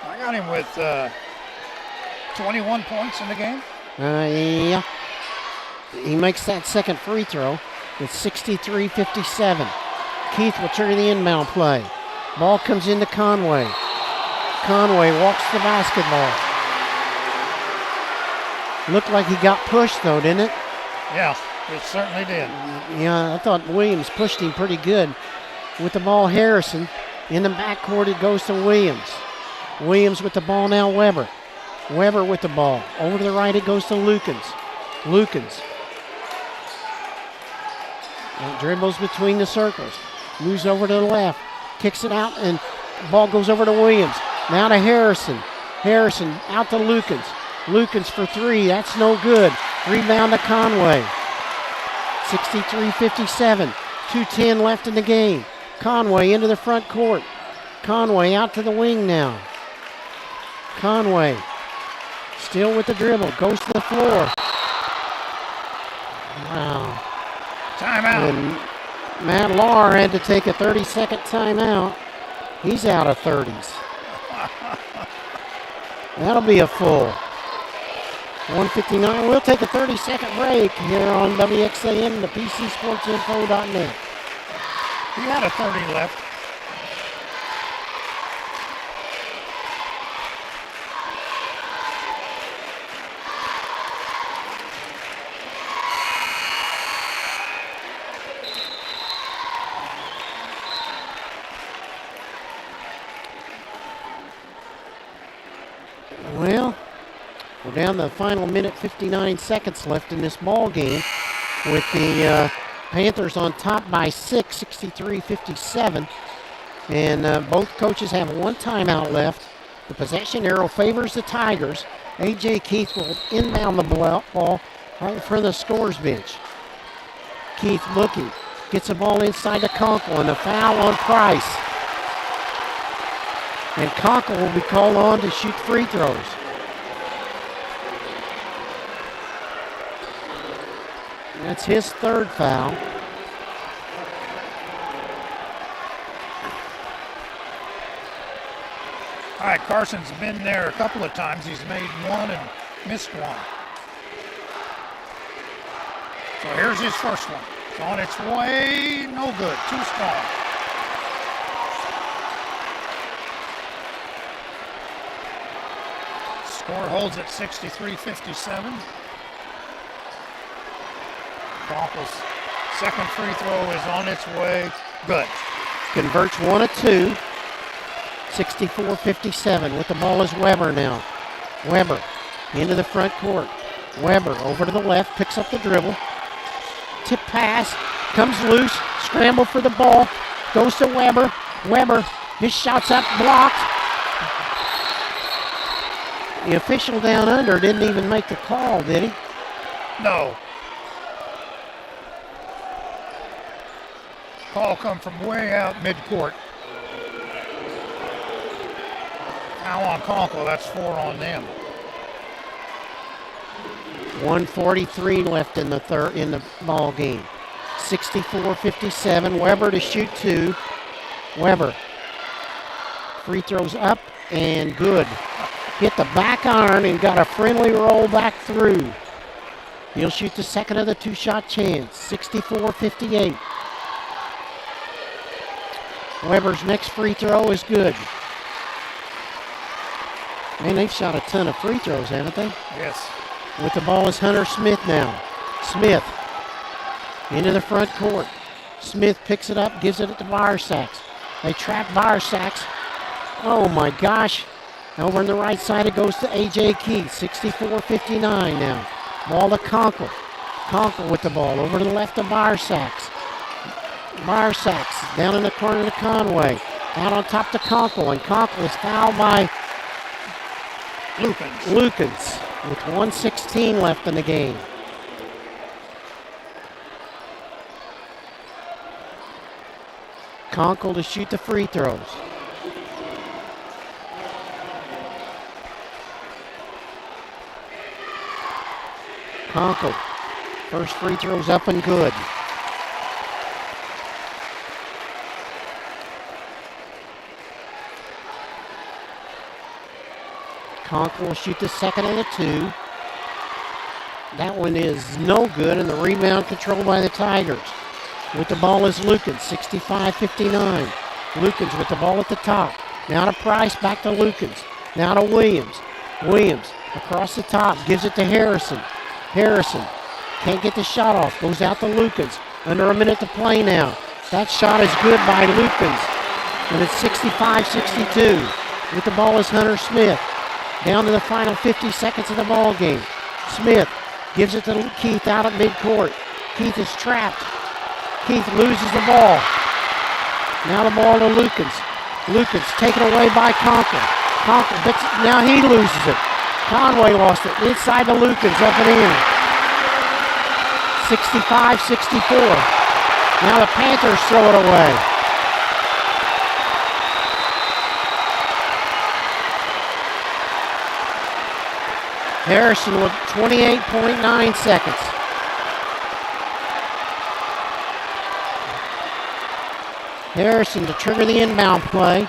I got him with 21 points in the game. Yeah. He makes that second free throw. It's 63-57. Keith will trigger the inbound play. Ball comes into Conway. Conway walks the basketball. Looked like he got pushed though, didn't it? Yeah, it certainly did. Yeah, I thought Williams pushed him pretty good. With the ball, Harrison. In the backcourt, it goes to Williams. Williams with the ball now, Weber. Weber with the ball. Over to the right, it goes to Lukens. Lukens. Dribbles between the circles. Moves over to the left. Kicks it out, and the ball goes over to Williams. Now to Harrison. Harrison out to Lukens. Lukens for 3. That's no good. Rebound to Conway. 63-57. 2:10 left in the game. Conway into the front court. Conway out to the wing now. Conway still with the dribble. Goes to the floor. Wow. Timeout. And Matt Lahr had to take a 30-second timeout. He's out of 30s. That'll be a full. 1:59. We'll take a 30-second break here on WXAM and the PCSportsInfo.net. He had a 30 left. Well, we're down to the final minute, 59 seconds left in this ball game, with the Panthers on top by 6, 63-57. And both coaches have 1 timeout left. The possession arrow favors the Tigers. A.J. Keith will inbound the ball right in front of the scorer's bench. Keith looking, gets the ball inside to Conkle, and a foul on Price. And Conkle will be called on to shoot free throws. That's his third foul. All right, Carson's been there a couple of times. He's made one and missed one. So here's his first one. It's on its way, no good, too strong. Score holds at 63-57. Conkle's second free throw is on its way, good. Converts 1 of 2. 64-57. With the ball is Weber now. Weber into the front court. Weber over to the left, picks up the dribble. Tip pass, comes loose, scramble for the ball, goes to Weber. Weber, his shot's up, blocked. The official down under didn't even make the call, did he? No. Call come from way out midcourt. Foul on Conkle, that's 4 on them. 1:43 left in the ball game. 64-57. Weber to shoot 2. Weber. Free throws up and good. Hit the back iron and got a friendly roll back through. He'll shoot the second of the 2-shot chance. 64-58. Weber's next free throw is good. Man, they've shot a ton of free throws, haven't they? Yes. With the ball is Hunter Smith now. Smith into the front court. Smith picks it up, gives it to Biersacks. They trap Biersacks. Oh my gosh. Over on the right side it goes to A.J. Keith. 64-59 now. Ball to Conkle. Conkle with the ball over to the left of Biersacks. Biersacks down in the corner to Conway. Out on top to Conkle, and Conkle is fouled by Lukens with 1:16 left in the game. Conkle to shoot the free throws. Conkle, first free throw's up and good. Conkle will shoot the second of the 2. That one is no good, and the rebound controlled by the Tigers. With the ball is Lukens, 65-59. Lukens with the ball at the top. Now to Price, back to Lukens. Now to Williams. Williams across the top, gives it to Harrison. Harrison can't get the shot off, goes out to Lukens. Under a minute to play now. That shot is good by Lukens, and it's 65-62. With the ball is Hunter Smith. Down to the final 50 seconds of the ball game. Smith gives it to Keith out at midcourt. Keith is trapped. Keith loses the ball. Now the ball to Lukens. Lukens taken away by Conkle. Conkle, now he loses it. Conway lost it. Inside to Lukens, up and in. 65-64. Now the Panthers throw it away. Harrison with 28.9 seconds. Harrison to trigger the inbound play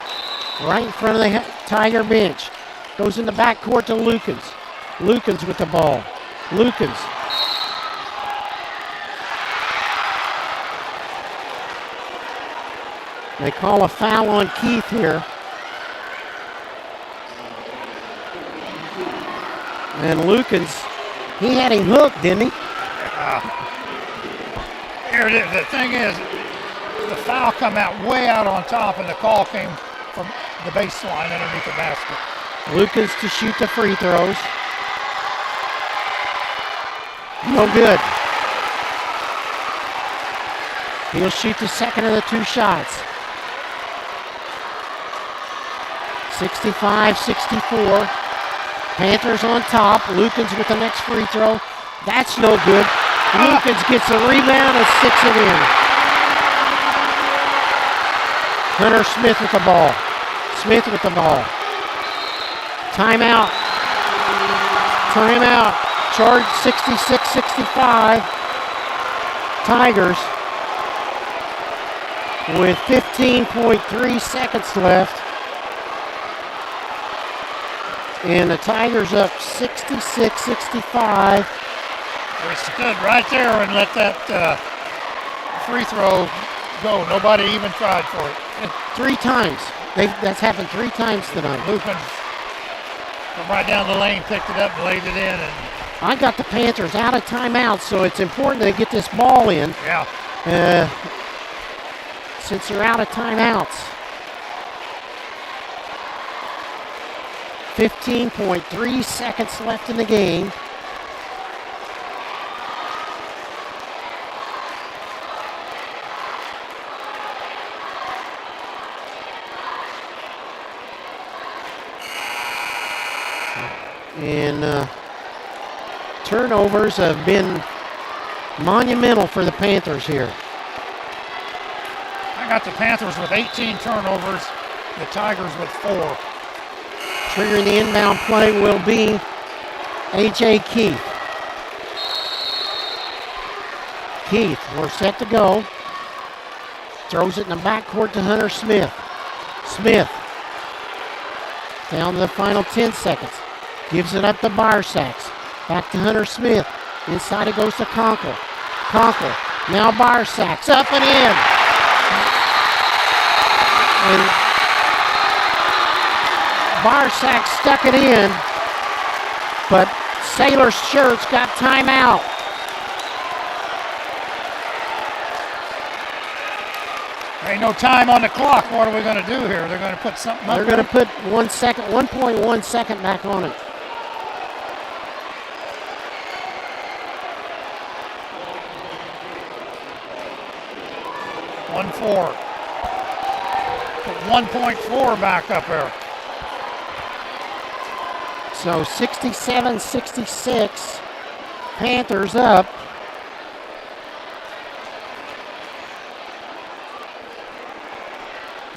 right in front of the Tiger bench. Goes in the backcourt to Lukens. Lukens with the ball. Lukens. They call a foul on Keith here. And Lukens, he had him hooked, didn't he? Here it is. The thing is, the foul come out way out on top, and the call came from the baseline underneath the basket. Lukens to shoot the free throws. No good. He'll shoot the second of the 2 shots. 65-64. Panthers on top. Lukens with the next free throw. That's no good. Lukens gets a rebound and sticks it in. Hunter Smith with the ball. Smith with the ball. Timeout. Timeout. Charge 66-65. Tigers with 15.3 seconds left. And the Tigers up 66-65. They stood right there and let that free throw go. Nobody even tried for it. 3 times. That's happened 3 times tonight. Lukens from right down the lane picked it up and laid it in. And I got the Panthers out of timeout, so it's important they get this ball in. yeah. Since they're out of timeouts. 15.3 seconds left in the game. And turnovers have been monumental for the Panthers here. I got the Panthers with 18 turnovers, the Tigers with 4. Triggering the inbound play will be A.J. Keith. Keith, we're set to go. Throws it in the backcourt to Hunter Smith. Smith, down to the final 10 seconds. Gives it up to Barsacks. Back to Hunter Smith. Inside it goes to Conkle. Conkle, now Barsacks, up and in. And Barsacks stuck it in, but Sailor Shirts got timeout. Ain't no time on the clock. What are we going to do here? They're going to put something up. They're going to put 1.1 second back on it. Put 1.4 back up there. So 67-66, Panthers up.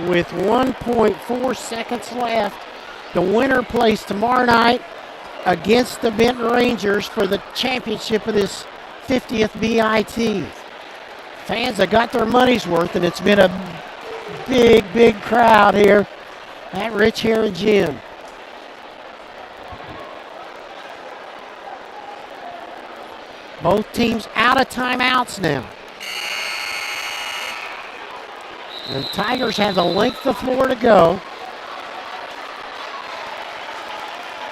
With 1.4 seconds left. The winner plays tomorrow night against the Benton Rangers for the championship of this 50th BIT. Fans have got their money's worth, and it's been a big crowd here at Rich Herrin Gym. Both teams out of timeouts now. And Tigers have the length of floor to go.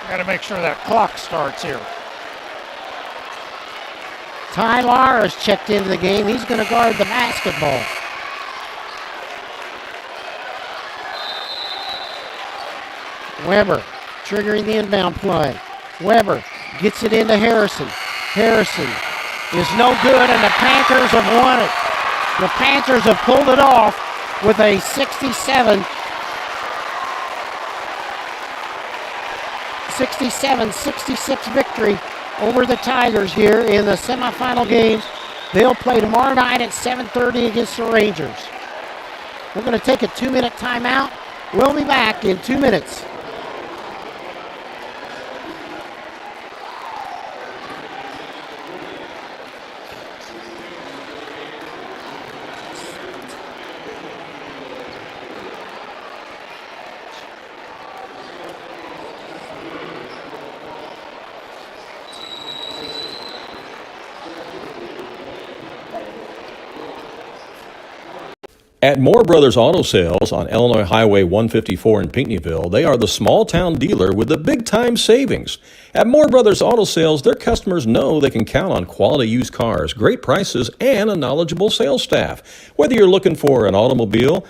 Got to make sure that clock starts here. Ty Lara is checked into the game. He's going to guard the basketball. Weber triggering the inbound play. Weber gets it into Harrison. Harrison is no good, and the Panthers have won it. The Panthers have pulled it off with a 67-66 victory over the Tigers here in the semifinal games. They'll play tomorrow night at 7:30 against the Rangers. We're going to take a 2-minute timeout. We'll be back in 2 minutes. At Moore Brothers Auto Sales on Illinois Highway 154 in Pinckneyville, they are the small-town dealer with the big-time savings. At Moore Brothers Auto Sales, their customers know they can count on quality used cars, great prices, and a knowledgeable sales staff. Whether you're looking for an automobile,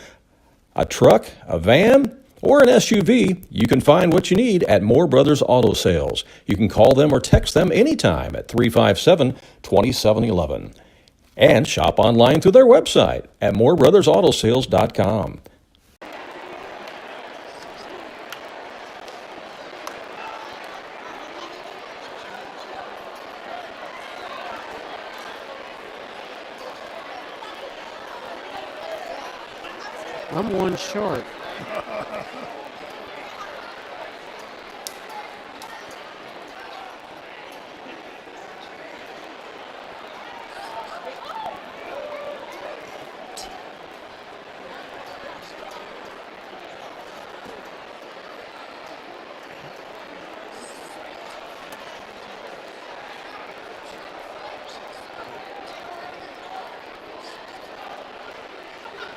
a truck, a van, or an SUV, you can find what you need at Moore Brothers Auto Sales. You can call them or text them anytime at 357-2711. And shop online through their website at moorebrothersAutosales.com. I'm one short.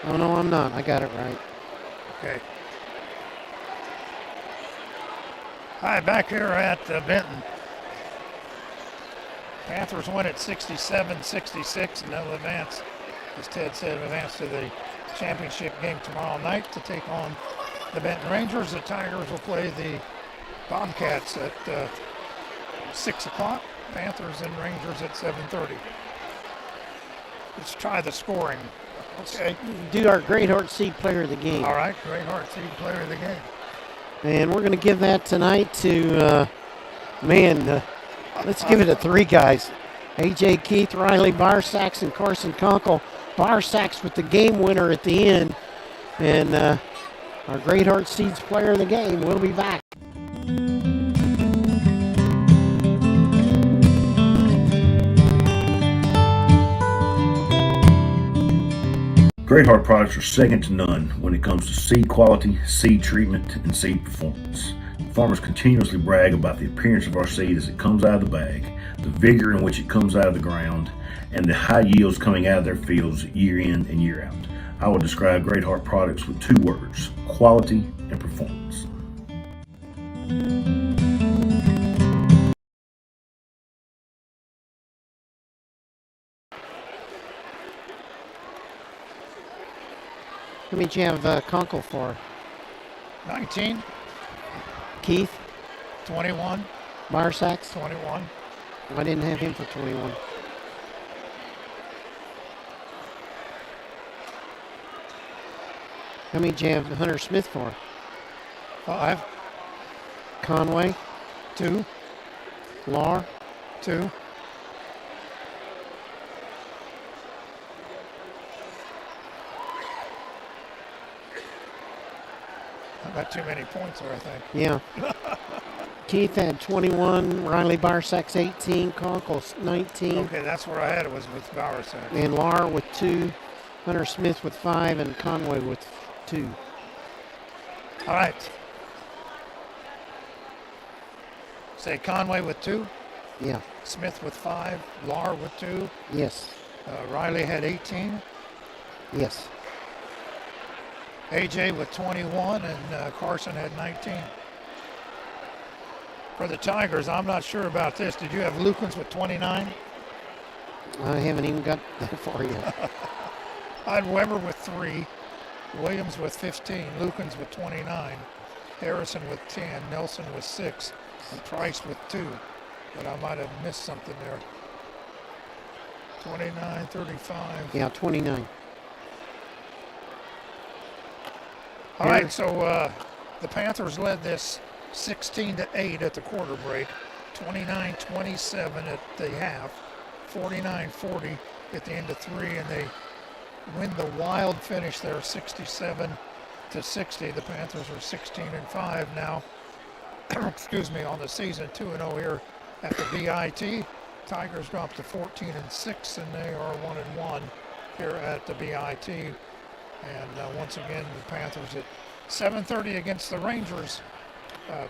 Oh, no, I'm not. I got it right. Okay. Hi, back here at Benton. Panthers win at 67-66 and they'll advance, as Ted said, advance to the championship game tomorrow night to take on the Benton Rangers. The Tigers will play the Bobcats at 6 o'clock. Panthers and Rangers at 7:30. Let's try the scoring. Okay. Do our Great Heart Seed Player of the Game. All right, Great Heart Seed Player of the Game. And we're going to give that tonight to, let's give it to 3 guys. A.J. Keith, Riley Barsax, and Carson Conkle. Barsax with the game winner at the end. And our Great Heart Seeds Player of the Game. We'll be back. Great Heart products are second to none when it comes to seed quality, seed treatment, and seed performance. Farmers continuously brag about the appearance of our seed as it comes out of the bag, the vigor in which it comes out of the ground, and the high yields coming out of their fields year in and year out. I would describe Great Heart products with 2 words: quality and performance. How many do you have Conkle for? 19, Keith? 21, Barsax? 21. I didn't have him for 21. How many do you have Hunter Smith for? 5, Conway? 2, Lahr? 2. I got too many points there, I think. Yeah. Keith had 21, Riley Barsax 18, Conkle 19. Okay, that's where I had it, was with Barsax. And Lahr with 2, Hunter Smith with 5, and Conway with 2. All right. Say Conway with 2, Yeah. Smith with 5, Lahr with 2, Yes. Riley had 18, Yes. AJ with 21, and Carson had 19. For the Tigers, I'm not sure about this. Did you have Lukens with 29? I haven't even got that far yet. I had Weber with 3, Williams with 15, Lukens with 29, Harrison with 10, Nelson with 6, and Price with 2. But I might have missed something there. 29, 35. Yeah, 29. All right, so the Panthers led this 16-8 at the quarter break, 29-27 at the half, 49-40 at the end of 3, and they win the wild finish there, 67-60. The Panthers are 16-5 now. Excuse me, on the season, 2-0 here at the BIT. Tigers dropped to 14-6, and they are 1-1 here at the BIT. And once again, the Panthers at 7:30 against the Rangers.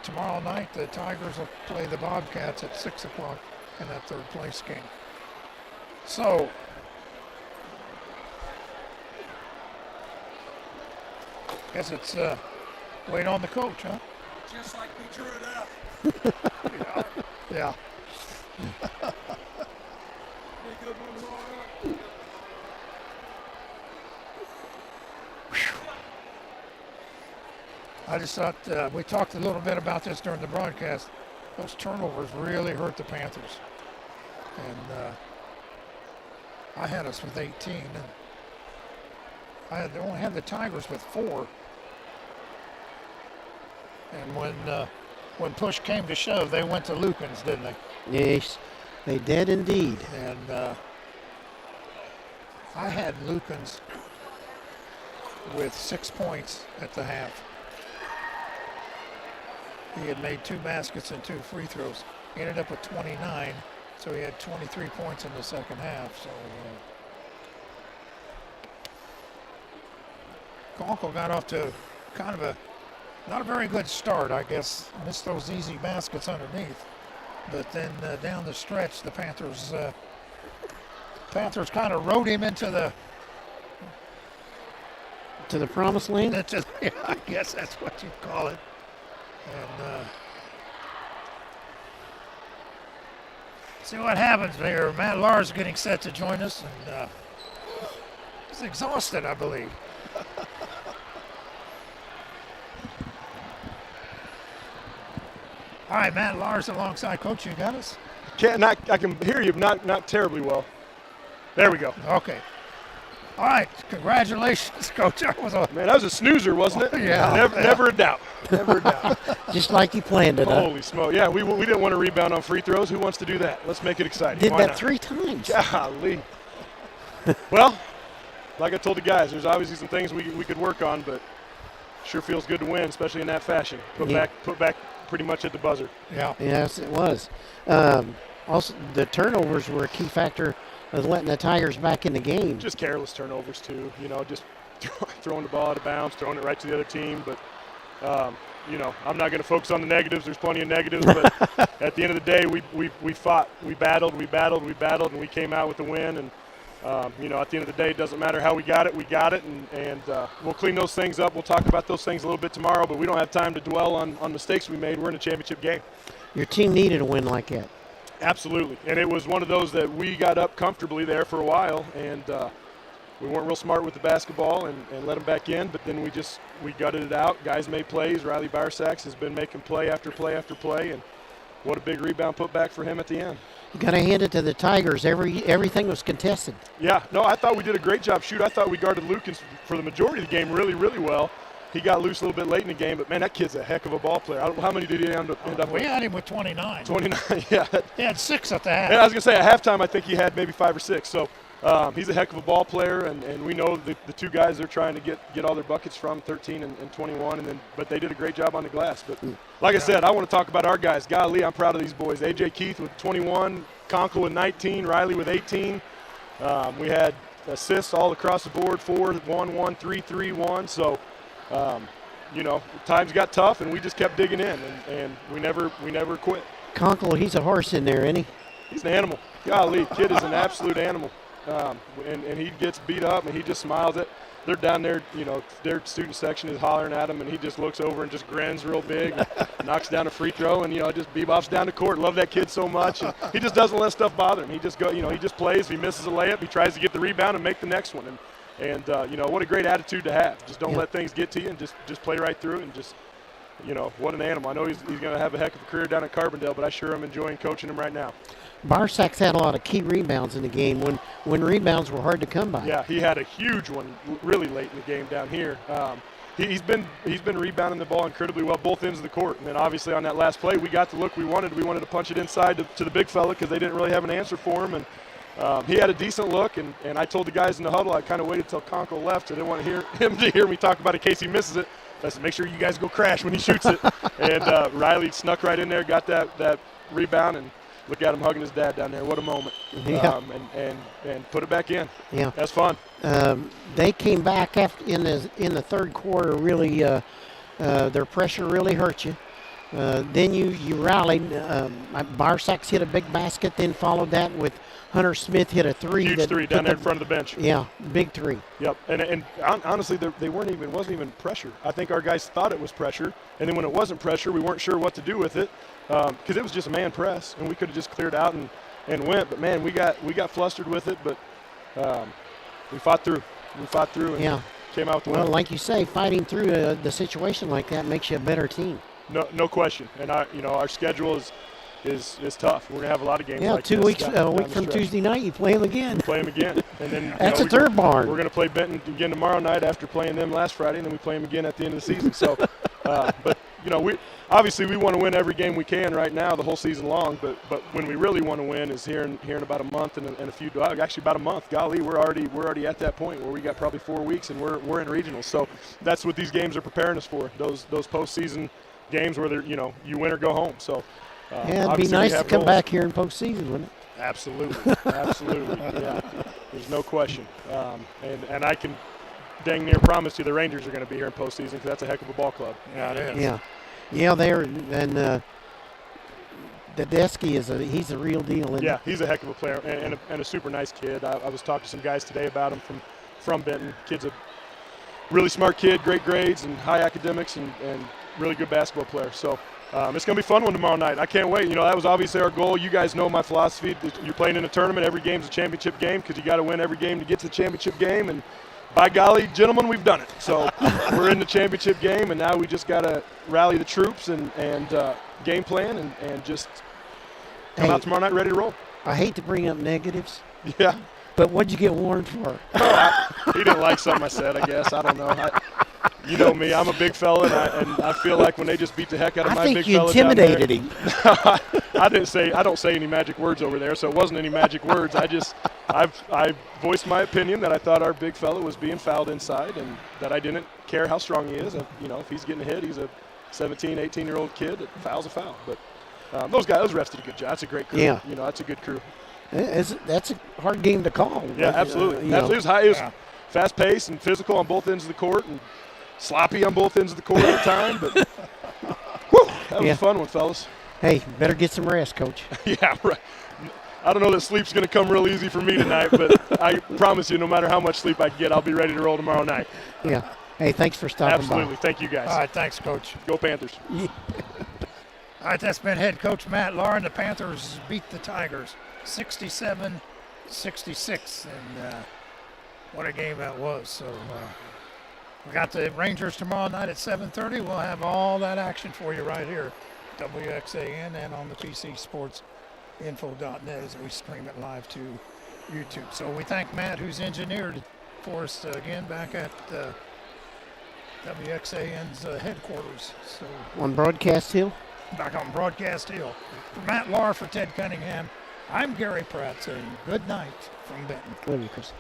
Tomorrow night, the Tigers will play the Bobcats at 6 o'clock in that third place game. So, guess it's wait on the coach, huh? Just like we drew it up. Yeah. I just thought we talked a little bit about this during the broadcast. Those turnovers really hurt the Panthers. And I had us with 18. And I only had the Tigers with 4. And when push came to shove, they went to Lukens, didn't they? Yes, they did indeed. And I had Lukens with 6 points at the half. He had made 2 baskets and 2 free throws. He ended up with 29, so he had 23 points in the second half. So Conkle got off to kind of not a very good start, I guess. Missed those easy baskets underneath. But then down the stretch, the Panthers kind of rode him into the promised land. Yeah, I guess that's what you call it. And see what happens here. Matt Lars getting set to join us, and he's exhausted, I believe. All right, Matt Lars alongside Coach. You got us? I can hear you, but not terribly well. There we go. Okay. All right. Congratulations, Coach. That was a snoozer, wasn't it? Yeah. Never a doubt. Never a doubt. Just like you planned it. Holy smoke. Yeah, we didn't want to rebound on free throws. Who wants to do that? Let's make it exciting. Did Why that not? 3 times. Golly. Well, like I told the guys, there's obviously some things we could work on, but sure feels good to win, especially in that fashion. Put back pretty much at the buzzer. Yeah. Yes, it was. Also, the turnovers were a key factor of letting the Tigers back in the game. Just careless turnovers too. Just throwing the ball out of bounds, throwing it right to the other team. But I'm not going to focus on the negatives. There's plenty of negatives. But at the end of the day, we fought, we battled, and we came out with the win. And at the end of the day, it doesn't matter how we got it, and we'll clean those things up. We'll talk about those things a little bit tomorrow, but we don't have time to dwell on mistakes we made. We're in a championship game. Your team needed a win like that. Absolutely, and it was one of those that we got up comfortably there for a while, and we weren't real smart with the basketball and let them back in, but then we gutted it out. Guys made plays. Riley Barsax has been making play after play after play, and what a big rebound put back for him at the end. You got to hand it to the Tigers. Everything was contested. Yeah, no, I thought we did a great job. I thought we guarded Lukens for the majority of the game really, really well. He got loose a little bit late in the game, but, man, that kid's a heck of a ball player. I don't know how many did he end up with? We had him with 29. 29, yeah. He had 6 at the half. Yeah, I was going to say, at halftime, I think he had maybe 5 or 6. So he's a heck of a ball player, and we know the 2 guys they're trying to get all their buckets from, 13 and 21, but they did a great job on the glass. But like I said, I want to talk about our guys. Golly, I'm proud of these boys. A.J. Keith with 21, Conkle with 19, Riley with 18. We had assists all across the board, 4, 1, 1, 3, 3, 1. So, times got tough, and we just kept digging in, and we never quit. Conkle, he's a horse in there, isn't he? He's an animal. Golly, kid is an absolute animal. And he gets beat up, and he just smiles. They're down there, their student section is hollering at him, and he just looks over and just grins real big, knocks down a free throw, and, just bebops down the court. Love that kid so much. And he just doesn't let stuff bother him. He just he just plays. If he misses a layup, he tries to get the rebound and make the next one. And what a great attitude to have. Just don't let things get to you, and just play right through it, and just, what an animal. I know he's going to have a heck of a career down at Carbondale, but I sure am enjoying coaching him right now. Barsax had a lot of key rebounds in the game when rebounds were hard to come by. Yeah, he had a huge one really late in the game down here. He's been rebounding the ball incredibly well, both ends of the court. And then obviously on that last play, we got the look we wanted. We wanted to punch it inside to the big fella because they didn't really have an answer for him. And he had a decent look, and I told the guys in the huddle, I kind of waited until Conkle left. I didn't want him to hear me talk about it in case he misses it. I said, make sure you guys go crash when he shoots it. And Riley snuck right in there, got that rebound, and look at him hugging his dad down there. What a moment. Yeah. And put it back in. Yeah. That's fun. They came back in the third quarter. Really, their pressure really hurt you. Then you rallied. Barsax hit a big basket, then followed that with Hunter Smith hit a 3. Huge 3 down there in front of the bench. Yeah, big 3. Yep, and honestly, they wasn't even pressure. I think our guys thought it was pressure, and then when it wasn't pressure, we weren't sure what to do with it because it was just a man press, and we could have just cleared out and went. But man, we got flustered with it, but we fought through. And came out with the win. Well, like you say, fighting through the situation like that makes you a better team. No question. And our schedule is tough. We're gonna have a lot of games. Yeah, like 2 this weeks, a week the from stretch. Tuesday night, you play them again. Play them again, and then that's a third barn. We're gonna play Benton again tomorrow night after playing them last Friday, and then we play them again at the end of the season. So, but you know, we obviously we want to win every game we can right now, the whole season long. But when we really want to win is here in about a month and a few, actually about a month. Golly, we're already at that point where we got probably 4 weeks and we're in regionals. So that's what these games are preparing us for. Those postseason games where you win or go home. So yeah, it'd be nice to come back here in postseason, wouldn't it? Absolutely, absolutely. Yeah, there's no question. And I can dang near promise you the Rangers are going to be here in postseason because that's a heck of a ball club. Yeah, it is. Yeah, they're and Tedeschi he's a real deal. Yeah, he's a heck of a player and a super nice kid. I was talking to some guys today about him from Benton. Kid's a really smart kid, great grades and high academics and really good basketball player. So it's going to be a fun one tomorrow night. I can't wait. That was obviously our goal. You guys know my philosophy. You're playing in a tournament. Every game's a championship game because you got to win every game to get to the championship game. And by golly, gentlemen, we've done it. So we're in the championship game, and now we just got to rally the troops and game plan and just come out tomorrow night ready to roll. I hate to bring up negatives. Yeah. But what'd you get warned for? He didn't like something I said, I guess. I don't know. You know me. I'm a big fella, and I feel like when they just beat the heck out of my big fella down there. I think you intimidated him. I don't say any magic words over there, so it wasn't any magic words. I voiced my opinion that I thought our big fella was being fouled inside and that I didn't care how strong he is. If he's getting hit, he's a 17, 18-year-old kid that foul's a foul. But those refs did a good job. That's a great crew. Yeah. That's a good crew. That's a hard game to call. Yeah, absolutely. It was high. It was fast-paced and physical on both ends of the court and sloppy on both ends of the court at the time. But that was a fun one, fellas. Hey, better get some rest, Coach. Yeah, right. I don't know that sleep's going to come real easy for me tonight, but I promise you, no matter how much sleep I get, I'll be ready to roll tomorrow night. Yeah. Hey, thanks for stopping Absolutely. by. Thank you, guys. All right, thanks, Coach. Go Panthers. All right, that's been head coach Matt Lauren. The Panthers beat the Tigers 67-66, and what a game that was. So we got the Rangers tomorrow night at 7:30. We'll have all that action for you right here, WXAN, and on the PCSportsinfo.net as we stream it live to YouTube. So we thank Matt, who's engineered for us again back at WXAN's headquarters. So on Broadcast Hill? Back on Broadcast Hill. For Matt Lahr, for Ted Cunningham, I'm Gary Pratt saying good night from Benton. Love you, Chris.